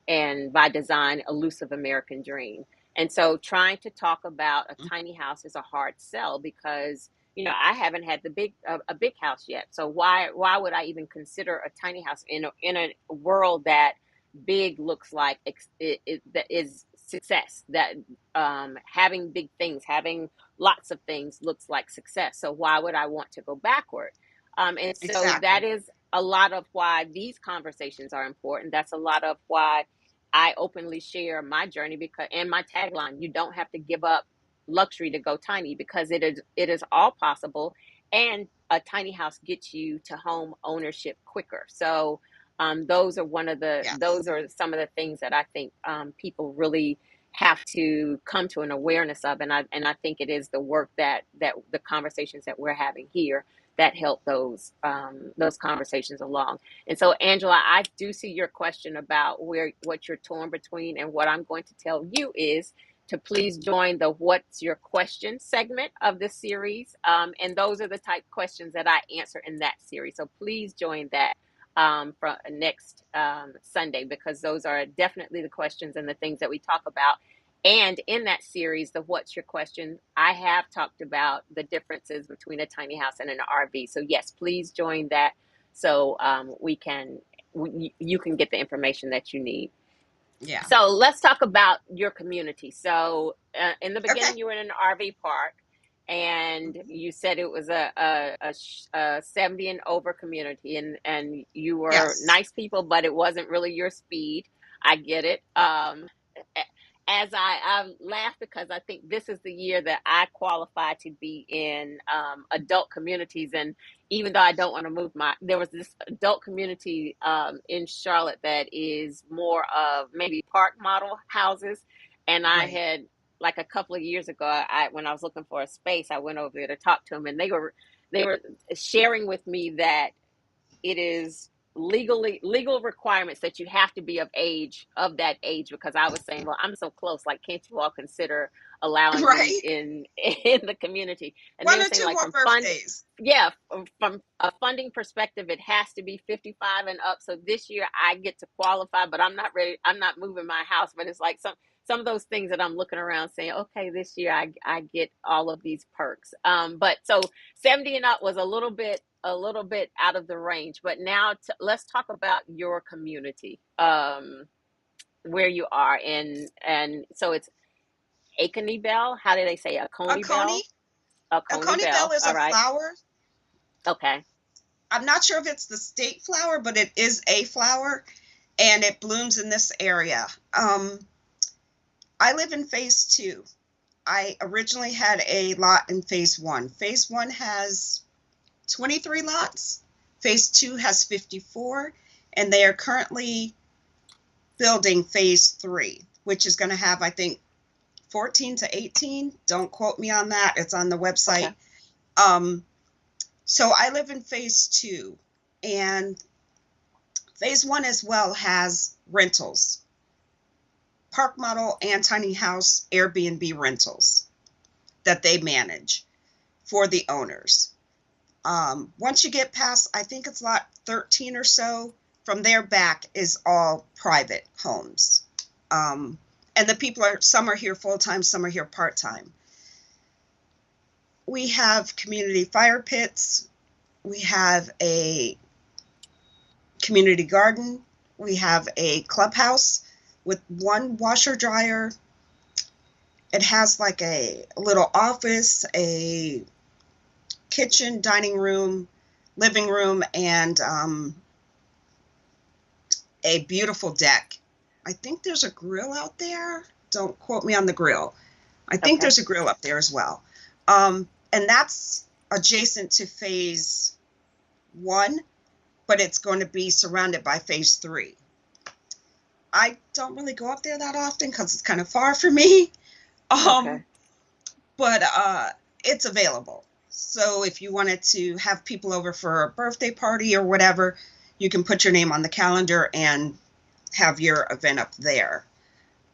and by design, elusive American dream. And so trying to talk about a tiny house is a hard sell, because I haven't had a big house yet. So why would I even consider a tiny house in a world that big looks like that is success, that having big things, having lots of things looks like success. So why would I want to go backward? And so that Exactly. is a lot of why these conversations are important. That's a lot of why I openly share my journey, because, and my tagline, you don't have to give up luxury to go tiny, because it is all possible, and a tiny house gets you to home ownership quicker. So Yes. those are some of the things that I think people really have to come to an awareness of, and I think it is the work that the conversations that we're having here that help those conversations along. And so, Angela, I do see your question about what you're torn between, and what I'm going to tell you is to please join the "What's Your Question" segment of this series, and those are the type questions that I answer in that series. So please join that from next Sunday, because those are definitely the questions and the things that we talk about. And in that series, the "What's Your Question?", I have talked about the differences between a tiny house and an RV. So yes, please join that, so you can get the information that you need. Yeah. So let's talk about your community. So in the Okay. beginning, you were in an RV park, and you said it was a 70 and over community, and you were Yes. nice people, but it wasn't really your speed. I get it. as I laugh because I think this is the year that I qualify to be in adult communities. And even though I don't want to move there was this adult community in Charlotte that is more of maybe park model houses. And I Right. had, like a couple of years ago, when I was looking for a space, I went over there to talk to them, and they were sharing with me that it is legal requirements that you have to be of that age, because I was saying, well, I'm so close, like, can't you all consider allowing me Right. in the community? And they One were or saying, two like, more from birthdays. yeah, from a funding perspective, it has to be 55 and up. So this year I get to qualify, but I'm not ready. I'm not moving my house, but it's like some of those things that I'm looking around saying, okay, this year I get all of these perks. But so 70 and up was a little bit out of the range. But now let's talk about your community, where you are, and so it's Acony Bell. How do they say A Acony coney. Bell? A Acony coney bell Bell. is All a right. flower. Okay. I'm not sure if it's the state flower, but it is a flower, and it blooms in this area. I live in phase 2. I originally had a lot in phase 1. Phase 1 has 23 lots. Phase 2 has 54, and they are currently building phase 3, which is going to have, I think, 14 to 18. Don't quote me on that. It's on the Okay. website. So I live in phase 2, and phase 1 as well has rentals, park model and tiny house Airbnb rentals that they manage for the owners. Once you get past, I think it's lot 13 or so, from there back is all private homes. And the people some are here full-time, some are here part-time. We have community fire pits. We have a community garden. We have a clubhouse with one washer dryer. It has like a little office, a kitchen, dining room, living room, and a beautiful deck. I think there's a grill out there. Don't quote me on the grill. I think Okay. there's a grill up there as well. And that's adjacent to phase 1, but it's going to be surrounded by phase 3. I don't really go up there that often because it's kind of far for me. Okay. Um, but it's available. So if you wanted to have people over for a birthday party or whatever, you can put your name on the calendar and have your event up there.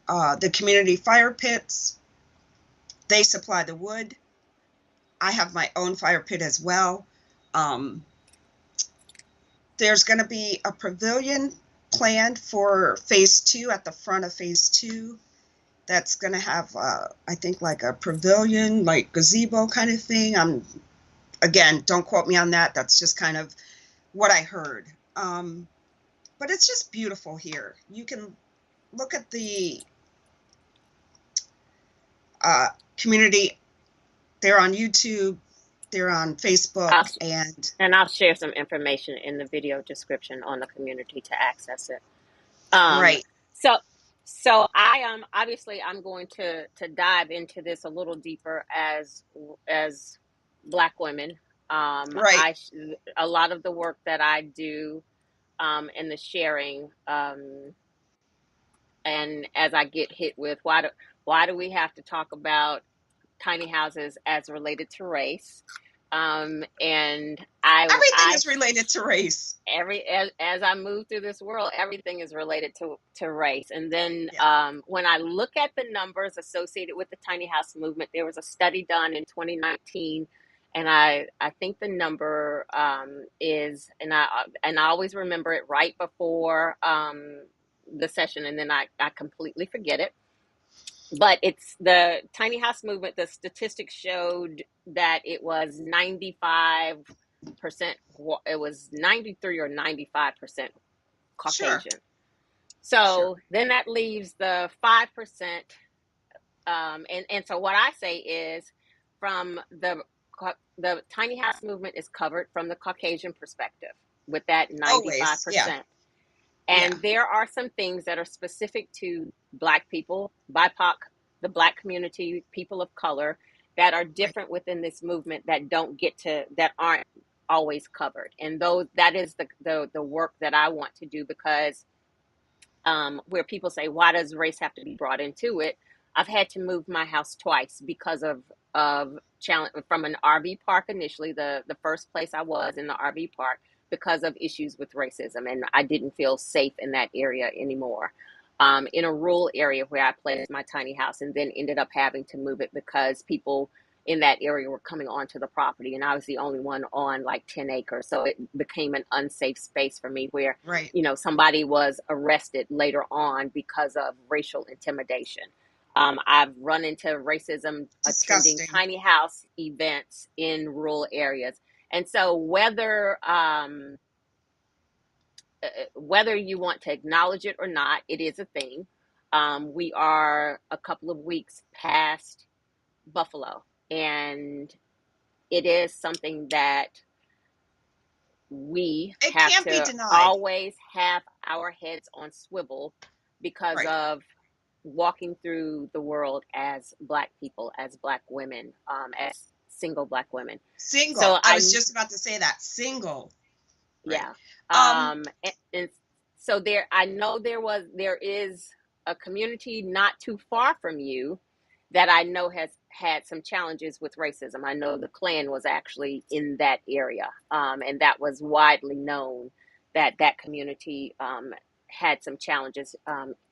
The community fire pits, they supply the wood. I have my own fire pit as well. Um, there's going to be a pavilion planned for phase 2 at the front of phase 2. That's going to have, I think, like a pavilion, like gazebo kind of thing. Again, don't quote me on that. That's just kind of what I heard. But it's just beautiful here. You can look at the community. They're on YouTube. They're on Facebook. I'll, And and I'll share some information in the video description on the community to access it. Um, right. so, so I am obviously I'm going to dive into this a little deeper as Black women. Right. A lot of the work that I do, and the sharing, and as I get hit with why do we have to talk about tiny houses as related to race? And Everything I is related to race. as I move through this world, everything is related to race. And then Yeah. when I look at the numbers associated with the tiny house movement, there was a study done in 2019, and I think the number is, and I always remember it right before the session, and then I completely forget it. But it's the tiny house movement. The statistics showed that it was 95%. It was 93 or 95% Sure. Caucasian. Sure. So then that leaves the 5%. And so what I say is, from the tiny house movement is covered from the Caucasian perspective with that Always. Yeah. 95%. Yeah. And there are some things that are specific to Black people, BIPOC, the Black community, people of color, that are Right. different within this movement that don't get to, that aren't always covered. And those, that is the work that I want to do, because where people say, why does race have to be brought into it? I've had to move my house twice because of challenge from an RV park initially, the first place I was in the RV park, because of issues with racism, and I didn't feel safe in that area anymore. In a rural area where I placed my tiny house, and then ended up having to move it because people in that area were coming onto the property, and I was the only one on like 10 acres. So it became an unsafe space for me, where, Right. somebody was arrested later on because of racial intimidation. I've run into racism attending Disgusting. tiny house events in rural areas. And so whether you want to acknowledge it or not, it is a thing. We are a couple of weeks past Buffalo, and it is something that we It have can't be to denied. always have our heads on swivel, because Right. of walking through the world as Black people, as Black women, as single Black women. So Single. I was I, just about to say that. Single. Right. yeah. Um, And so there, I know there is a community not too far from you that I know has had some challenges with racism. I know the Klan was actually in that area, and that was widely known, that that community had some challenges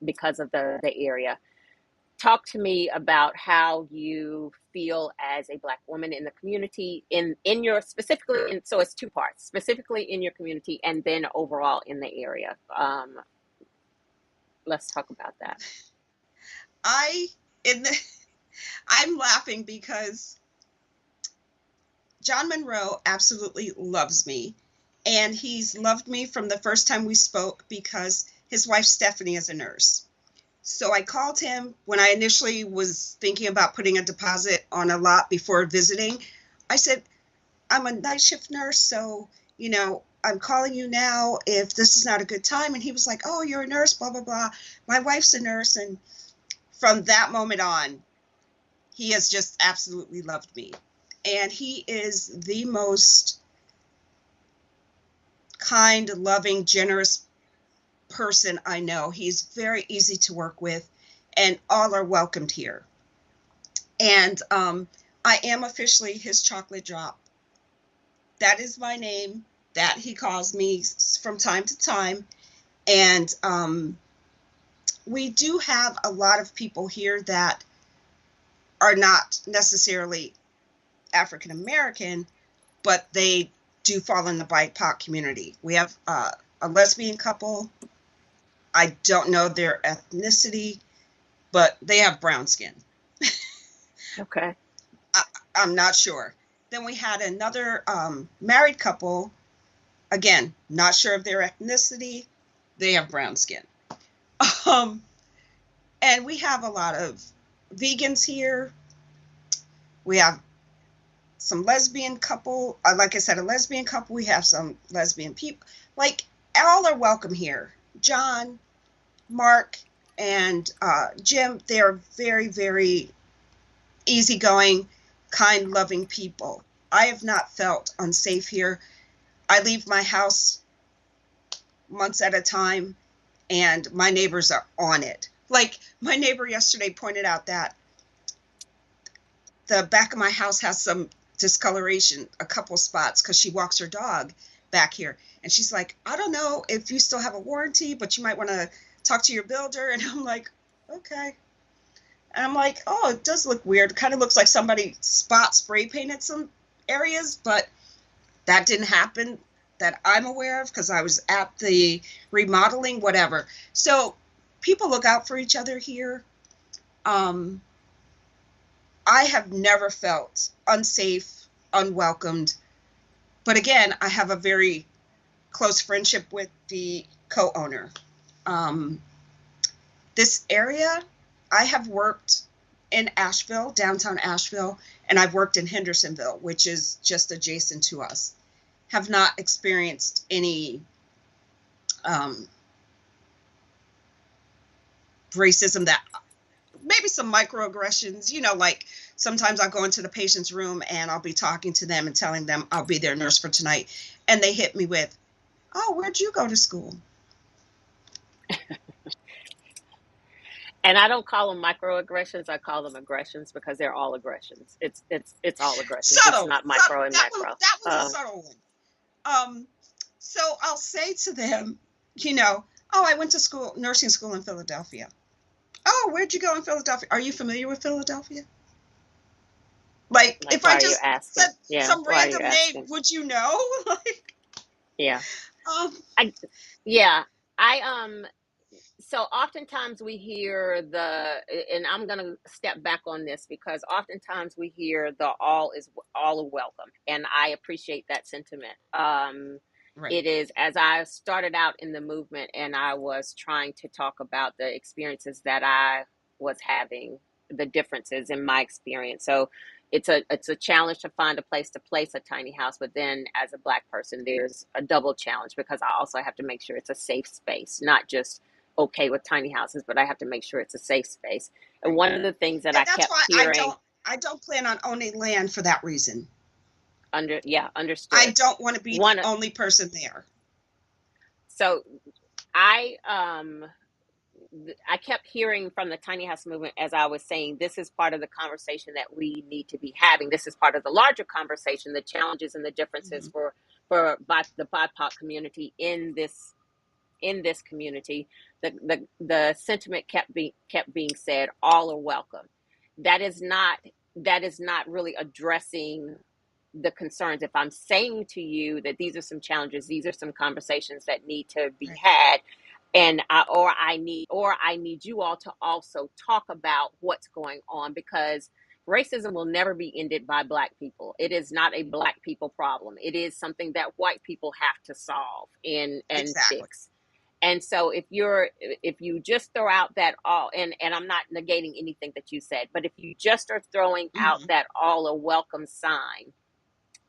because of the area. Talk to me about how you feel as a Black woman in the community, in your specifically, in, so it's two parts, specifically in your community and then overall in the area. Let's talk about that. I in the I'm laughing because John Monroe absolutely loves me. And he's loved me from the first time we spoke because his wife Stephanie is a nurse. So I called him when I initially was thinking about putting a deposit on a lot before visiting. I said, I'm a night shift nurse, so, I'm calling you now if this is not a good time. And he was like, oh, you're a nurse, blah, blah, blah. My wife's a nurse. And from that moment on, he has just absolutely loved me. And he is the most kind, loving, generous person I know. He's very easy to work with, and all are welcomed here. And I am officially his chocolate drop. That is my name that he calls me from time to time. And we do have a lot of people here that are not necessarily African American, but they do fall in the BIPOC community. We have a lesbian couple. I don't know their ethnicity, but they have brown skin. Okay. I'm not sure. Then we had another married couple. Again, not sure of their ethnicity. They have brown skin. Um, and we have a lot of vegans here. We have some lesbian couple. Like I said, a lesbian couple. We have some lesbian people. Like, all are welcome here. John, Mark, and Jim, they're very, very easygoing, kind, loving people. I have not felt unsafe here. I leave my house months at a time, and my neighbors are on it. Like, my neighbor yesterday pointed out that the back of my house has some discoloration, a couple spots, because she walks her dog back here. And she's like, I don't know if you still have a warranty, but you might want to talk to your builder. And I'm like, okay. And I'm like, oh, it does look weird. It kind of looks like somebody spray painted some areas, but that didn't happen that I'm aware of because I was at the remodeling, whatever. So people look out for each other here. I have never felt unsafe, unwelcomed. But again, I have a very close friendship with the co-owner. This area, I have worked in Asheville, downtown Asheville, and I've worked in Hendersonville, which is just adjacent to us. Have not experienced any racism, that maybe some microaggressions, like sometimes I'll go into the patient's room and I'll be talking to them and telling them I'll be their nurse for tonight. And they hit me with, "Oh, where'd you go to school?" And I don't call them microaggressions. I call them aggressions because they're all aggressions. It's all aggressions. It's Subtle, not subtle. micro and macro. That was a subtle one. So I'll say to them, "Oh, I went to nursing school in Philadelphia." "Oh, where'd you go in Philadelphia? Are you familiar with Philadelphia?" Like, Like, if I why are you just asking? said Yeah, some why are you random name, asking? would you know? Like, Yeah, um, I yeah. I So oftentimes we hear and I'm going to step back on this because oftentimes we hear the all are welcome, and I appreciate that sentiment. right. It is, as I started out in the movement and I was trying to talk about the experiences that I was having, the differences in my experience. So it's a challenge to find a place to place a tiny house, but then as a Black person, there's a double challenge because I also have to make sure it's a safe space, not just okay with tiny houses, but I have to make sure it's a safe space. And Right. one of the things that I And that's kept why hearing I don't plan on owning land for that reason. understood. I don't want to be the One, only person there. so I I kept hearing from the tiny house movement, as I was saying, this is part of the conversation that we need to be having. This is part of the larger conversation, the challenges and the differences Mhm. for the BIPOC community in this community. The sentiment kept being said, all are welcome. That is not really addressing the concerns. If I'm saying to you that these are some challenges, these are some conversations that need to be Right. had, and I need you all to also talk about what's going on, because racism will never be ended by Black people. It is not a Black people problem. It is something that white people have to solve and Exactly. fix. And so if you just throw out that all, and I'm not negating anything that you said, but if you just are throwing out Hmm. that all a welcome sign,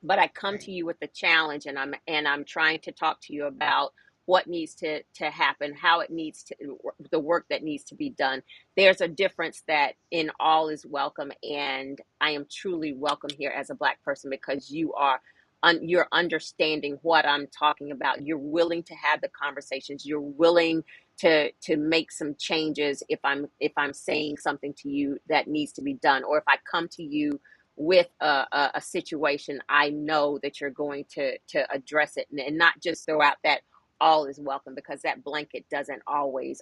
but I come Right. to you with the challenge, and I'm trying to talk to you about what needs to happen, how it needs to, the work that needs to be done. There's a difference that in all is welcome, and I am truly welcome here as a Black person because you're understanding what I'm talking about. You're willing to have the conversations. You're willing to make some changes if I'm saying something to you that needs to be done, or if I come to you with a situation, I know that you're going to address it, and not just throw out that all is welcome, because that blanket doesn't always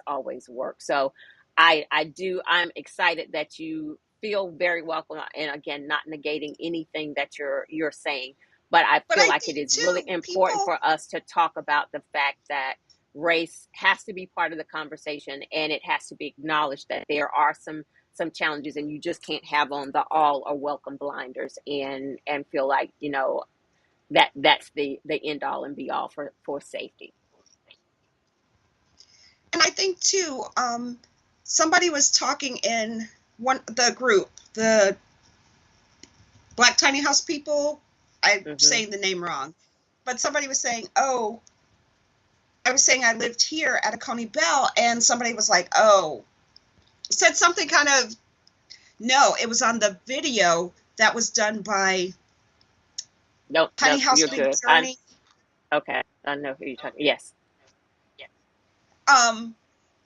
work. So I'm excited that you feel very welcome, and again, not negating anything that you're saying, but I But feel I like it think is really too, important people, for us to talk about the fact that race has to be part of the conversation, and it has to be acknowledged that there are some challenges, and you just can't have on the all or welcome blinders and feel like that's the end all and be all for safety. and I think too, somebody was talking in the group, the Black tiny house people. I'm Hmm. saying the name wrong, but somebody was saying, "Oh, I was saying I lived here at Acony Bell," and somebody was like, "Oh," said something kind of, no, it was on the video that was done by No, Tiny no, House you're Big good. Journey. Okay, I know who you're talking. Yes. Um,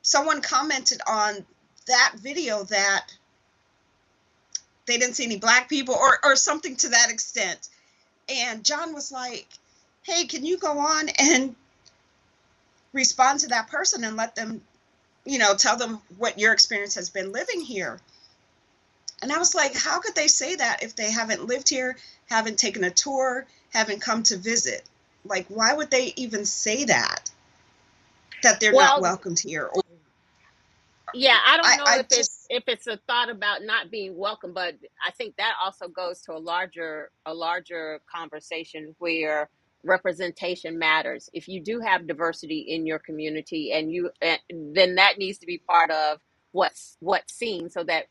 Someone commented on that video that they didn't see any Black people, or something to that extent. And John was like, "Hey, can you go on and respond to that person and let them, tell them what your experience has been living here?" And I was like, how could they say that if they haven't lived here, haven't taken a tour, haven't come to visit? Like, why would they even say that? That they're not Well, welcomed here? Or yeah, I don't know I if it's just, if it's a thought about not being welcome, but I think that also goes to a larger conversation where representation matters. If you do have diversity in your community, then that needs to be part of what's seen, so that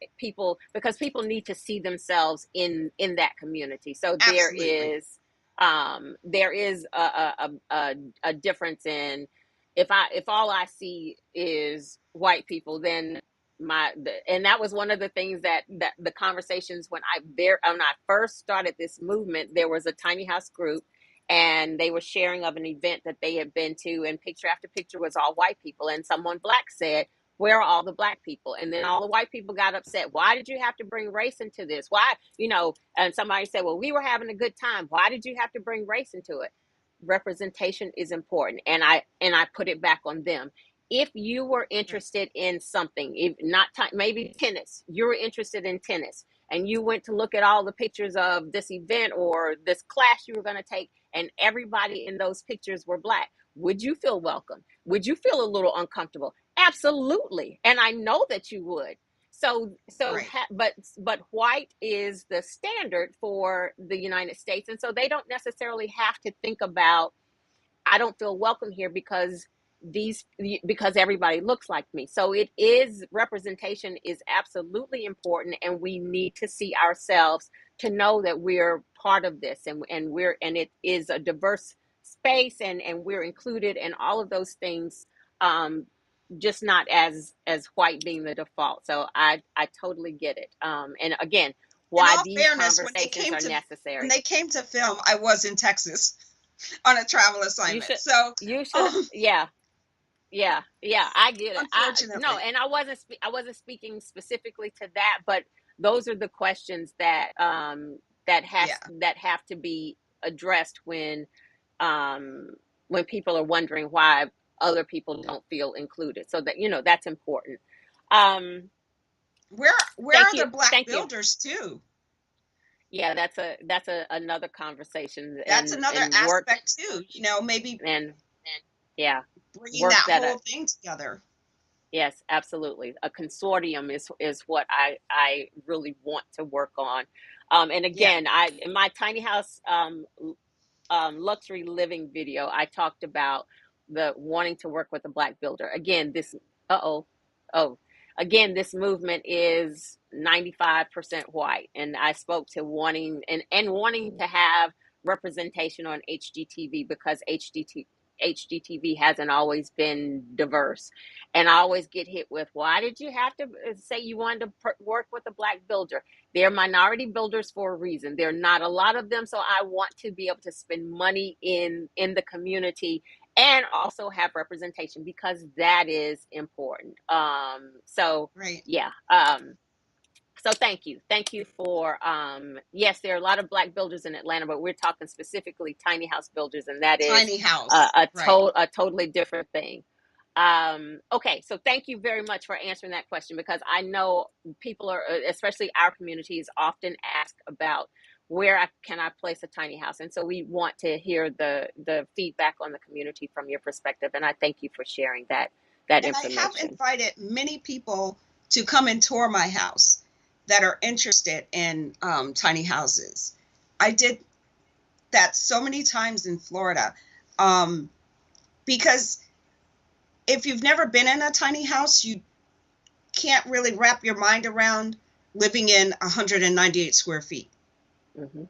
because people need to see themselves in that community. So absolutely. there is a difference in, if all I see is white people, then and that was one of the things that the conversations when I first started this movement. There was a tiny house group, and they were sharing of an event that they had been to, and picture after picture was all white people, and someone black said, where are all the black people? And then all the white people got upset. Why did you have to bring race into this? Why, and somebody said, well, we were having a good time. Why did you have to bring race into it? Representation is important. And I put it back on them. If you were interested in something, if not maybe tennis, you were interested in tennis, and you went to look at all the pictures of this event or this class you were going to take, and everybody in those pictures were black, would you feel welcome? Would you feel a little uncomfortable? Absolutely. And I know that you would. Right. But white is the standard for the United States. And so they don't necessarily have to think about, I don't feel welcome here because everybody looks like me. So representation is absolutely important, and we need to see ourselves to know that we're part of this, and it is a diverse space, and we're included, and all of those things, just not as white being the default. So I totally get it. And again, In why all these fairness, conversations are when necessary. they came to film, I was in Texas on a travel You assignment. should, So, you should, um, yeah. Yeah, yeah, I get it. No, unfortunately, and I wasn't speaking specifically to that, but those are the questions that yeah, that have to be addressed when people are wondering why other people don't feel included. So that that's important. Um, where thank are you, the black thank you. builders too? Yeah, that's a another conversation, That's another and work, aspect too. Maybe and yeah, bringing work that that whole thing together. Yes, absolutely. A consortium is what I really want to work on. And Yeah. again, in my tiny house luxury living video, I talked about the wanting to work with a black builder. Again, oh, again, this movement is 95% white, and I spoke to wanting and wanting to have representation on HGTV because HGTV hasn't always been diverse. And I always get hit with, why did you have to say you wanted to work with a black builder? They're minority builders for a reason. There are not a lot of them, so I want to be able to spend money in the community and also have representation because that is important. So Right. yeah. So thank you for yes, there are a lot of black builders in Atlanta, but we're talking specifically tiny house builders, and that is Tiny house. Right. a totally different thing. Okay, so thank you very much for answering that question, because I know people are, especially our community, is often asked about can I place a tiny house, and so we want to hear the feedback on the community from your perspective, and I thank you for sharing that And I have information. invited many people to come and tour my house that are interested in tiny houses. I did that so many times in Florida, because if you've never been in a tiny house, you can't really wrap your mind around living in 198 square feet. Mm-hmm.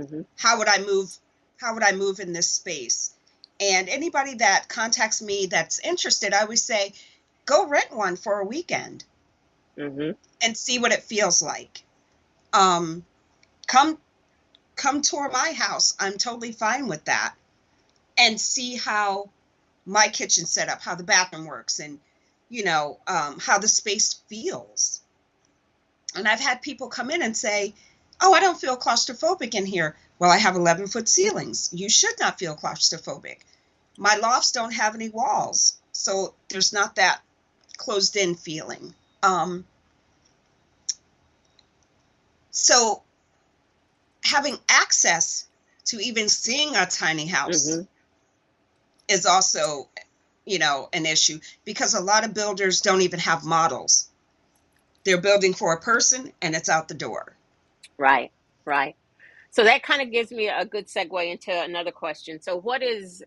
Mm-hmm. How would I move? How would I move in this space? And anybody that contacts me that's interested, I always say, go rent one for a weekend Mm-hmm. and see what it feels like. Um, come tour my house. I'm totally fine with that, and see how my kitchen's set up, how the bathroom works, and how the space feels. And I've had people come in and say, oh, I don't feel claustrophobic in here. Well, I have 11-foot ceilings. You should not feel claustrophobic. My lofts don't have any walls, so there's not that closed in feeling. So having access to even seeing a tiny house Mm-hmm. is also, an issue, because a lot of builders don't even have models. They're building for a person and it's out the door. Right, right. So that kind of gives me a good segue into another question. So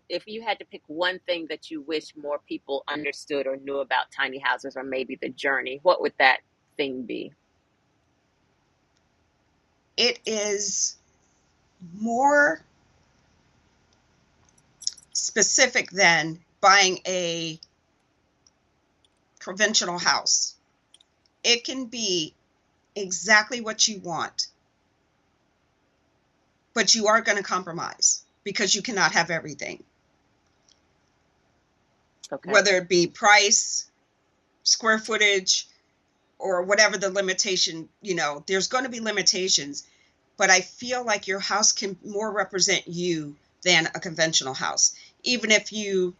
if you had to pick one thing that you wish more people understood or knew about tiny houses, or maybe the journey, what would that thing be? It is more specific than buying a conventional house. It can be exactly what you want, but you are going to compromise because you cannot have everything. Okay. Whether it be price, square footage, or whatever the limitation, there's going to be limitations, but I feel like your house can more represent you than a conventional house. Even if you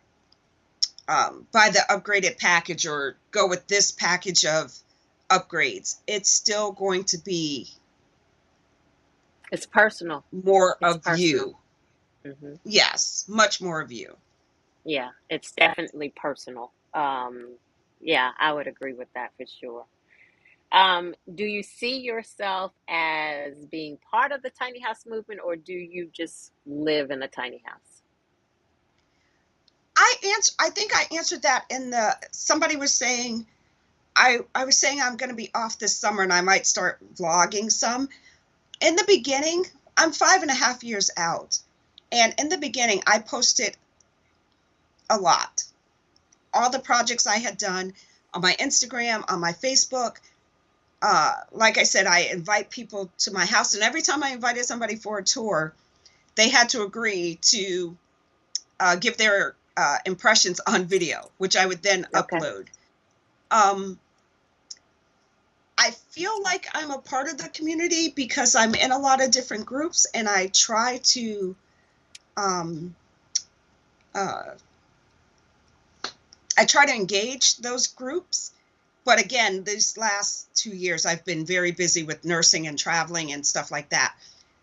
buy the upgraded package or go with this package of upgrades, it's still going to be It's personal. more It's of personal. you. Hmm. Yes, much more of you. Yeah, it's definitely personal. Yeah, I would agree with that for sure. Do you see yourself as being part of the tiny house movement, or do you just live in a tiny house? I think I answered that in the somebody was saying I was saying I'm going to be off this summer and I might start vlogging some. In the beginning, I'm 5.5 years out. And in the beginning, I posted a lot. All the projects I had done on my Instagram, on my Facebook. Like I said, I invite people to my house. And every time I invited somebody for a tour, they had to agree to give their impressions on video, which I would then Okay. upload. Um, I feel like I'm a part of the community because I'm in a lot of different groups and um, uh, I try to engage those groups. But again, these last 2 years, I've been very busy with nursing and traveling and stuff like that.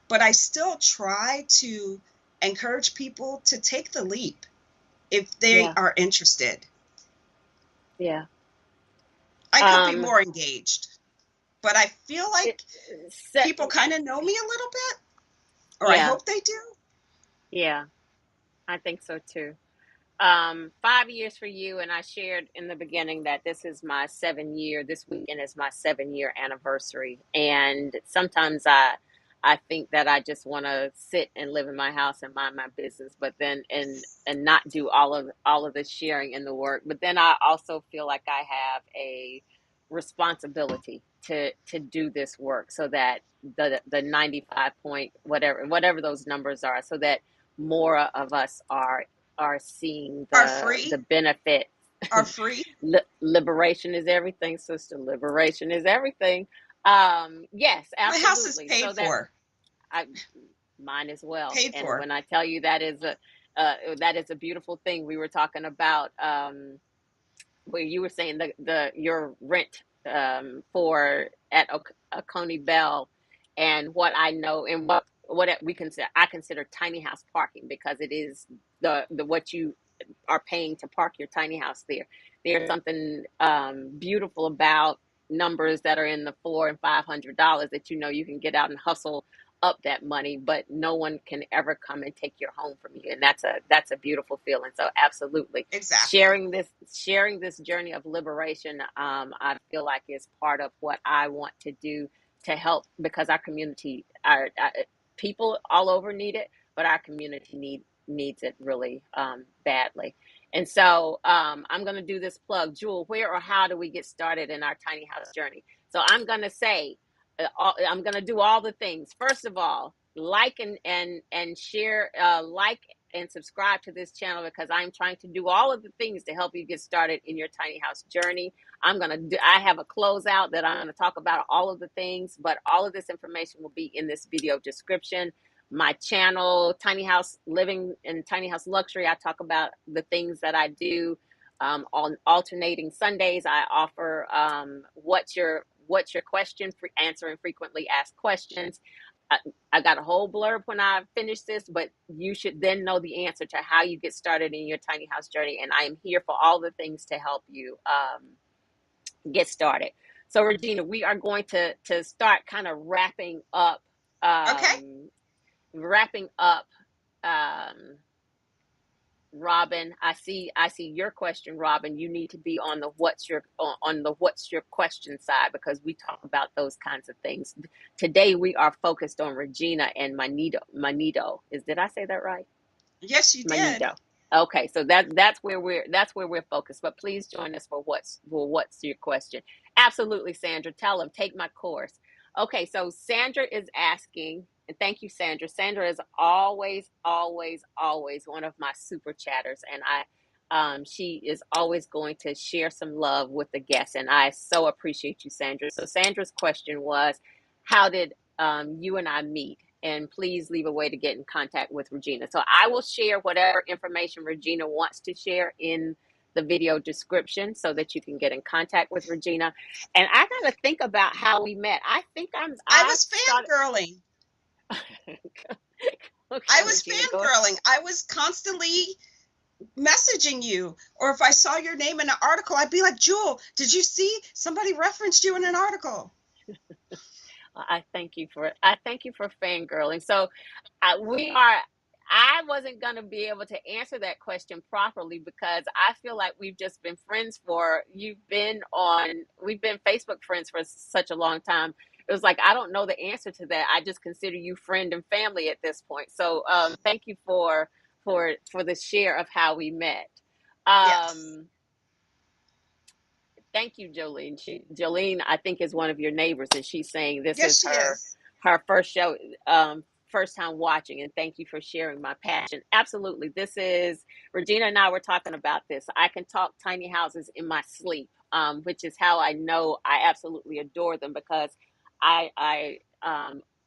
But I still try to encourage people to take the leap if they Yeah. are interested. Yeah. I could be Um, more engaged, but I feel it, like se- people kind of know me a little bit, or I yeah. hope they do. Yeah. I think so too. 5 years for you, and I shared in the beginning that this is my 7 year. This weekend is my 7 year anniversary, and sometimes I think that I just want to sit and live in my house and mind my business, but then and not do all of the sharing and the work. But then I also feel like I have a responsibility to do this work so that the 95 point whatever those numbers are, so that more of us are seeing Are the free, benefit. are free. Liberation is everything, sister. Liberation is everything. Yes, My house is absolutely. paid So that for, I mine as well. paid And for. when I tell you that is a beautiful thing. We were talking about where you were saying the your rent for at Acony Bell, and what I know and what we consider I consider tiny house parking, because it is the what you are paying to park your tiny house there. There's something beautiful about numbers that are in the $400 and $500 that you can get out and hustle up that money, but no one can ever come and take your home from you, and that's a beautiful feeling. So absolutely, Exactly. sharing this journey of liberation, I feel like is part of what I want to do to help, because our community, our people all over need it, but our community needs it really badly. And so I'm going to do this plug. Jewel, where or how do we get started in our tiny house journey? So I'm going to say, I'm going to do all the things. First of all, like and share, like and subscribe to this channel, because I'm trying to do all of the things to help you get started in your tiny house journey. I have a closeout that I'm going to talk about all of the things, but all of this information will be in this video description. My channel, Tiny House Living and Tiny House Luxury, I talk about the things that I do. On alternating Sundays, I offer what's your question, for answering frequently asked questions. I, I got a whole blurb when I finish this, but you should then know the answer to how you get started in your tiny house journey. And I am here for all the things to help you get started. So, Regina, we are going to start kind of Okay. wrapping up. Um, Robin, I see your question, Robin. You need to be on the what's your question side, because we talk about those kinds of things. Today we are focused on Regina and my Nido. Did I say that right? Yes, you My did. Nido. Okay, so that's where we're focused. But please join us for what's your question. Absolutely, Sandra. Tell them, take my course. Okay, so Sandra is asking, and thank you, Sandra. Sandra is always, always, always one of my super chatters, and she is always going to share some love with the guests, and I so appreciate you, Sandra. So Sandra's question was, how did you and I meet? And please leave a way to get in contact with Regina. So I will share whatever information Regina wants to share in the video description so that you can get in contact with Regina. And I got to think about how we met. I think I I was started. fangirling. Okay, I was Regina, go ahead. fangirling. I was constantly messaging you, or if I saw your name in an article, I'd be like, Jewel, did you see somebody referenced you in an article? I thank you for fangirling. So I wasn't going to be able to answer that question properly because I feel like we've just been friends we've been Facebook friends for such a long time. It was like, I don't know the answer to that. I just consider you friend and family at this point. So thank you for the share of how we met. Yes. Thank you, Jolene. Jolene, I think, is one of your neighbors, and she's saying this Yes, is she is. her first show, first time watching, and thank you for sharing my passion. Absolutely, this is Regina and I were talking about this. I can talk tiny houses in my sleep, which is how I know I absolutely adore them because I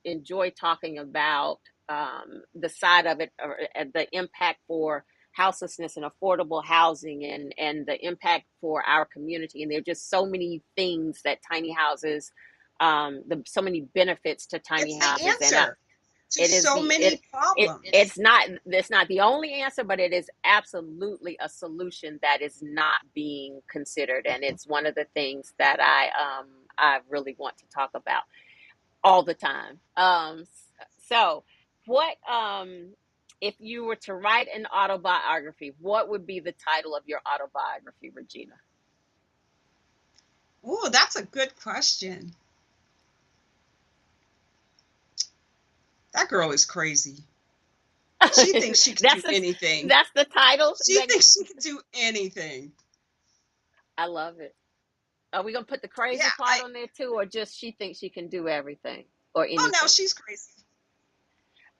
enjoy talking about the side of it, or the impact for houselessness and affordable housing and the impact for our community. And there are just so many things that tiny houses, so many benefits to tiny It's the houses. And answer to so many problems. it's not the only answer, but it is absolutely a solution that is not being considered. And it's one of the things that I really want to talk about all the time. So what, if you were to write an autobiography, what would be the title of your autobiography, Regina? Oh, that's a good question. That girl is crazy. She thinks she can do anything. That's the title? She thinks she can do anything. I love it. Are we going to put the crazy part on there too, or just she thinks she can do everything or anything? Oh, no, she's crazy.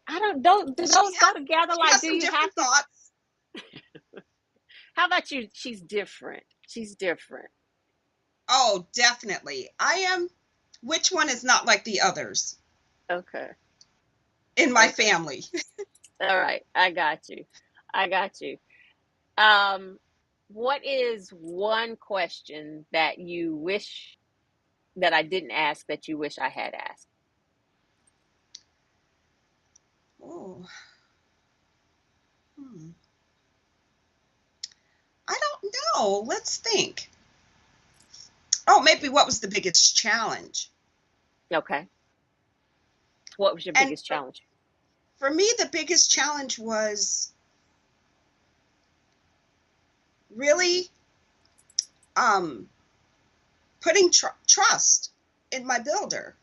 Do those go together? Like, do you have to? Thoughts. How about you? She's different. She's different. Oh, definitely. I am. Which one is not like the others? Okay. In my family. All right. I got you. What is one question that you wish that I didn't ask that you wish I had asked? Oh. I don't know. Let's think. Oh, maybe what was the biggest challenge? Okay. What was your biggest challenge? For me, the biggest challenge was really putting trust in my builder.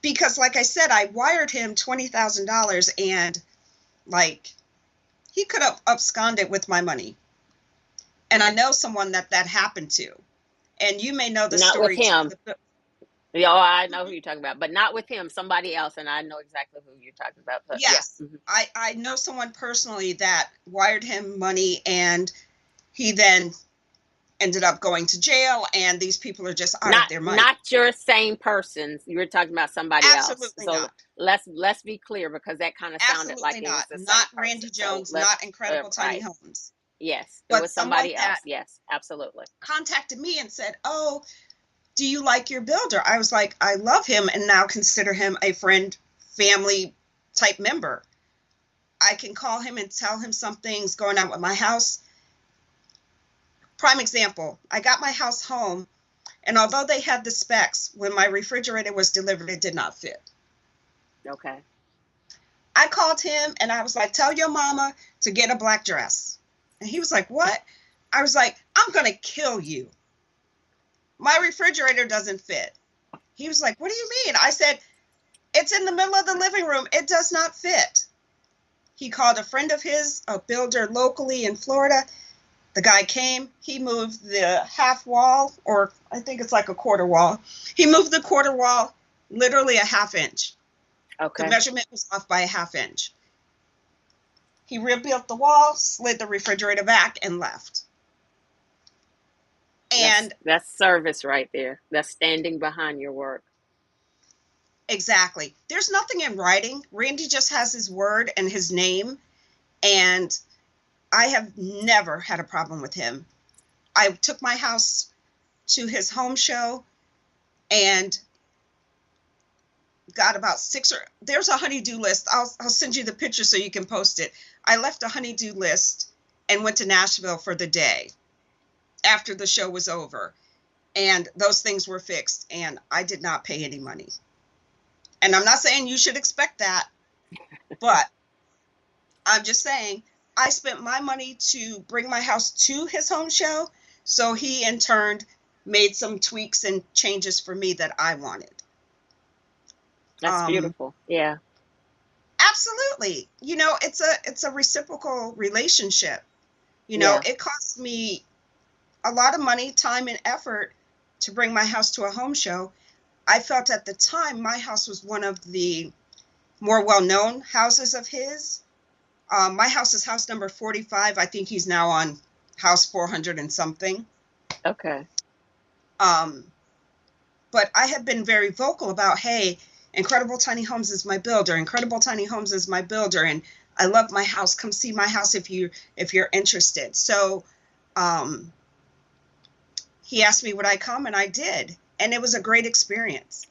Because like I said, I wired him $20,000 and like he could have absconded with my money. And I know someone that happened to. And you may know the story. Not with him. Oh, I know who you're talking about, but not with him, somebody else. And I know exactly who you're talking about. But yes. Yeah. Mm-hmm. I know someone personally that wired him money and he then ended up going to jail, and these people are just out of their money. Not your same person. You were talking about somebody Absolutely else. So not. let's be clear, because that kind of sounded like it was the same person. Randy Jones, so not Incredible Tiny Homes. Yes, it was somebody else. Yes, absolutely. Contacted me and said, "Oh, do you like your builder?" I was like, "I love him and now consider him a friend, family type member. I can call him and tell him something's going on with my house." Prime example, I got my house home, and although they had the specs, when my refrigerator was delivered, it did not fit. Okay. I called him and I was like, "Tell your mama to get a black dress." And he was like, "What?" I was like, "I'm going to kill you. My refrigerator doesn't fit." He was like, "What do you mean?" I said, "It's in the middle of the living room. It does not fit." He called a friend of his, a builder locally in Florida. The guy came, he moved the half wall, or I think it's like a quarter wall. He moved the quarter wall literally a half inch. The Okay. measurement was off by a half inch. He rebuilt the wall, slid the refrigerator back, and left. And That's service right there. That's standing behind your work. exactly. There's nothing in writing. Randy just has his word and his name. And I have never had a problem with him. I took my house to his home show and got about there's a honeydew list. I'll send you the picture so you can post it. I left a honeydew list and went to Nashville for the day after the show was over. And those things were fixed, and I did not pay any money. And I'm not saying you should expect that, but I'm just saying I spent my money to bring my house to his home show. So he in turn made some tweaks and changes for me that I wanted. That's beautiful. Yeah. Absolutely. It's a reciprocal relationship. Yeah. It costs me a lot of money, time, and effort to bring my house to a home show. I felt at the time my house was one of the more well-known houses of his. My house is house number 45. I think he's now on house 400 and something. Okay. But I have been very vocal about, hey, Incredible Tiny Homes is my builder. Incredible Tiny Homes is my builder, and I love my house. Come see my house if you're interested. So, he asked me would I come, and I did, and it was a great experience.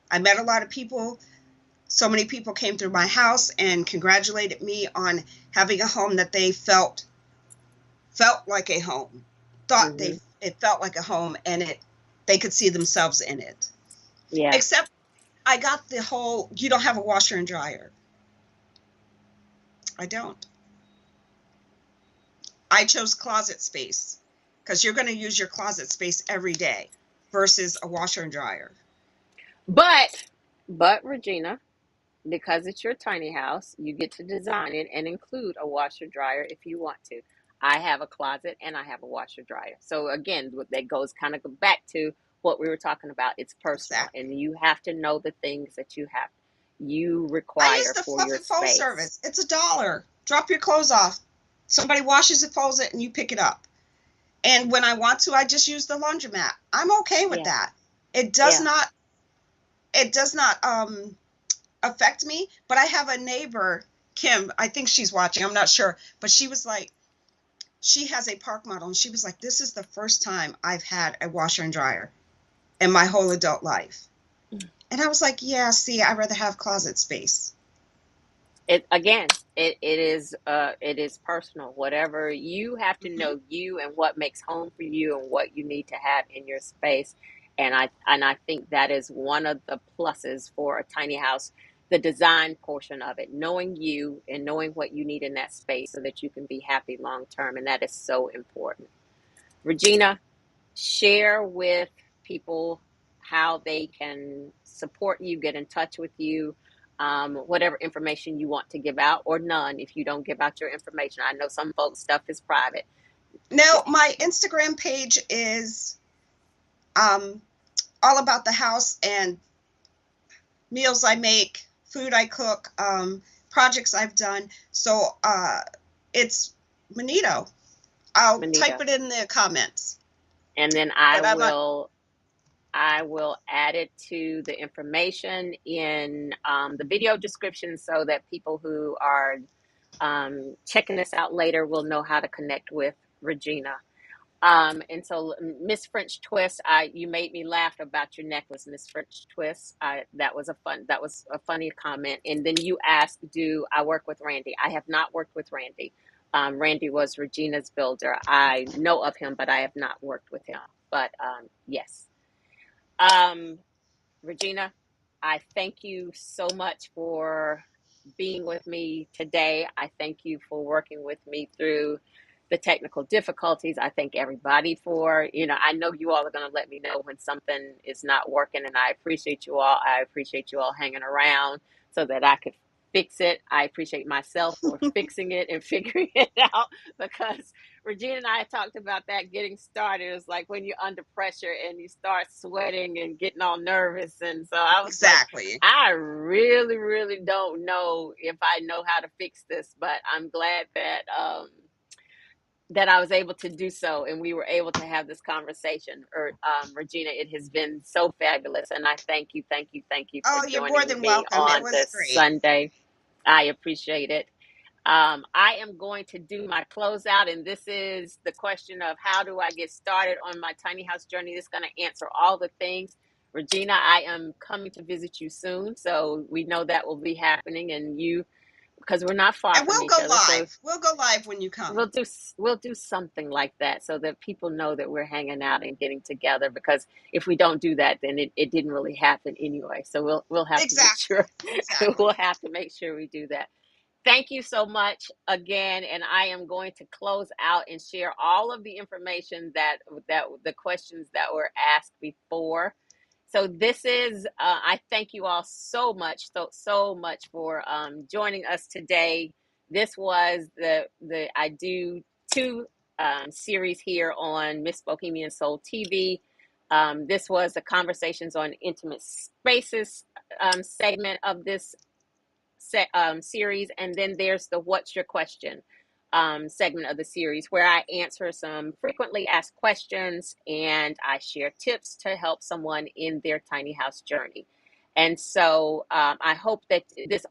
I met a lot of people. So many people came through my house and congratulated me on having a home that they felt like a home. Thought it felt like a home, and they could see themselves in it. Yeah. Except I got the whole, you don't have a washer and dryer. I don't. I chose closet space because you're going to use your closet space every day versus a washer and dryer. But Regina, because it's your tiny house, you get to design it and include a washer dryer if you want to. I have a closet and I have a washer dryer. So again, that goes kind of back to what we were talking about. It's personal, Exactly. and you have to know the things that you I require use the for fluff your and fold space. service. It's $1. Drop your clothes off. Somebody washes it, folds it, and you pick it up. And when I want to, I just use the laundromat. I'm okay with that. It does not affect me. But I have a neighbor, Kim, I think she's watching, I'm not sure, but she was like, she has a park model, and she was like, this is the first time I've had a washer and dryer in my whole adult life. And I was like, yeah, see, I'd rather have closet space. It is personal. Whatever you have to know, you and what makes home for you and what you need to have in your space. And I think that is one of the pluses for a tiny house, the design portion of it, knowing you and knowing what you need in that space so that you can be happy long term. And that is so important. Regina, share with people how they can support you, get in touch with you, whatever information you want to give out, or none if you don't give out your information. I know some folks' stuff is private. No, my Instagram page is all about the house and meals I make, food I cook, projects I've done. So it's Nido. I'll type it in the comments. And then I will add it to the information in the video description so that people who are checking this out later will know how to connect with Regina. And so Miss French Twist, you made me laugh about your necklace, Miss French Twist. That was a funny comment. And then you asked, do I work with Randy? I have not worked with Randy. Randy was Regina's builder. I know of him, but I have not worked with him. But yes. Regina, I thank you so much for being with me today. I thank you for working with me through the technical difficulties. I thank everybody for, I know you all are going to let me know when something is not working, and I appreciate you all. I appreciate you all hanging around so that I could fix it. I appreciate myself for fixing it and figuring it out, because Regina and I talked about that getting started. It's like when you're under pressure and you start sweating and getting all nervous. And so I was like, Exactly. I really, really don't know if I know how to fix this, but I'm glad that I was able to do so, and we were able to have this conversation. Regina, it has been so fabulous, and I thank you, thank you, thank you for Oh, you're more joining than me welcome. It on was this great. Sunday. I appreciate it. I am going to do my closeout, and this is the question of how do I get started on my tiny house journey. This is going to answer all the things. Regina, I am coming to visit you soon, so we know that will be happening, and you, because we're not far And from we'll each go other, so live. We'll go live when you we'll come. do we'll do something like that so that people know that we're hanging out and getting together, because if we don't do that, then it didn't really happen anyway. So we'll have to make sure Exactly. Exactly. we'll have to make sure we do that. Thank you so much again, and I am going to close out and share all of the information that the questions that were asked before. So this is I thank you all so much, so much for joining us today. This was the I do two series here on Miss Bohemian Soul TV. This was the Conversations on Intimate Spaces segment of this series, and then there's the What's Your Question segment of the series, where I answer some frequently asked questions and I share tips to help someone in their tiny house journey. And so I hope that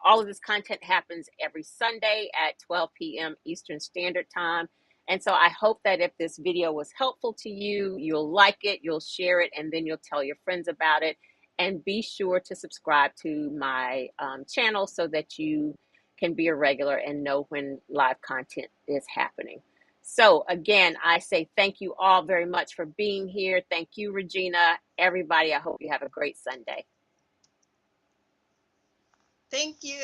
all of this content happens every Sunday at 12 p.m. Eastern Standard Time. And so I hope that if this video was helpful to you, you'll like it, you'll share it, and then you'll tell your friends about it. And be sure to subscribe to my channel so that you can be a regular and know when live content is happening. So again, I say thank you all very much for being here. Thank you, Regina. Everybody, I hope you have a great Sunday. Thank you.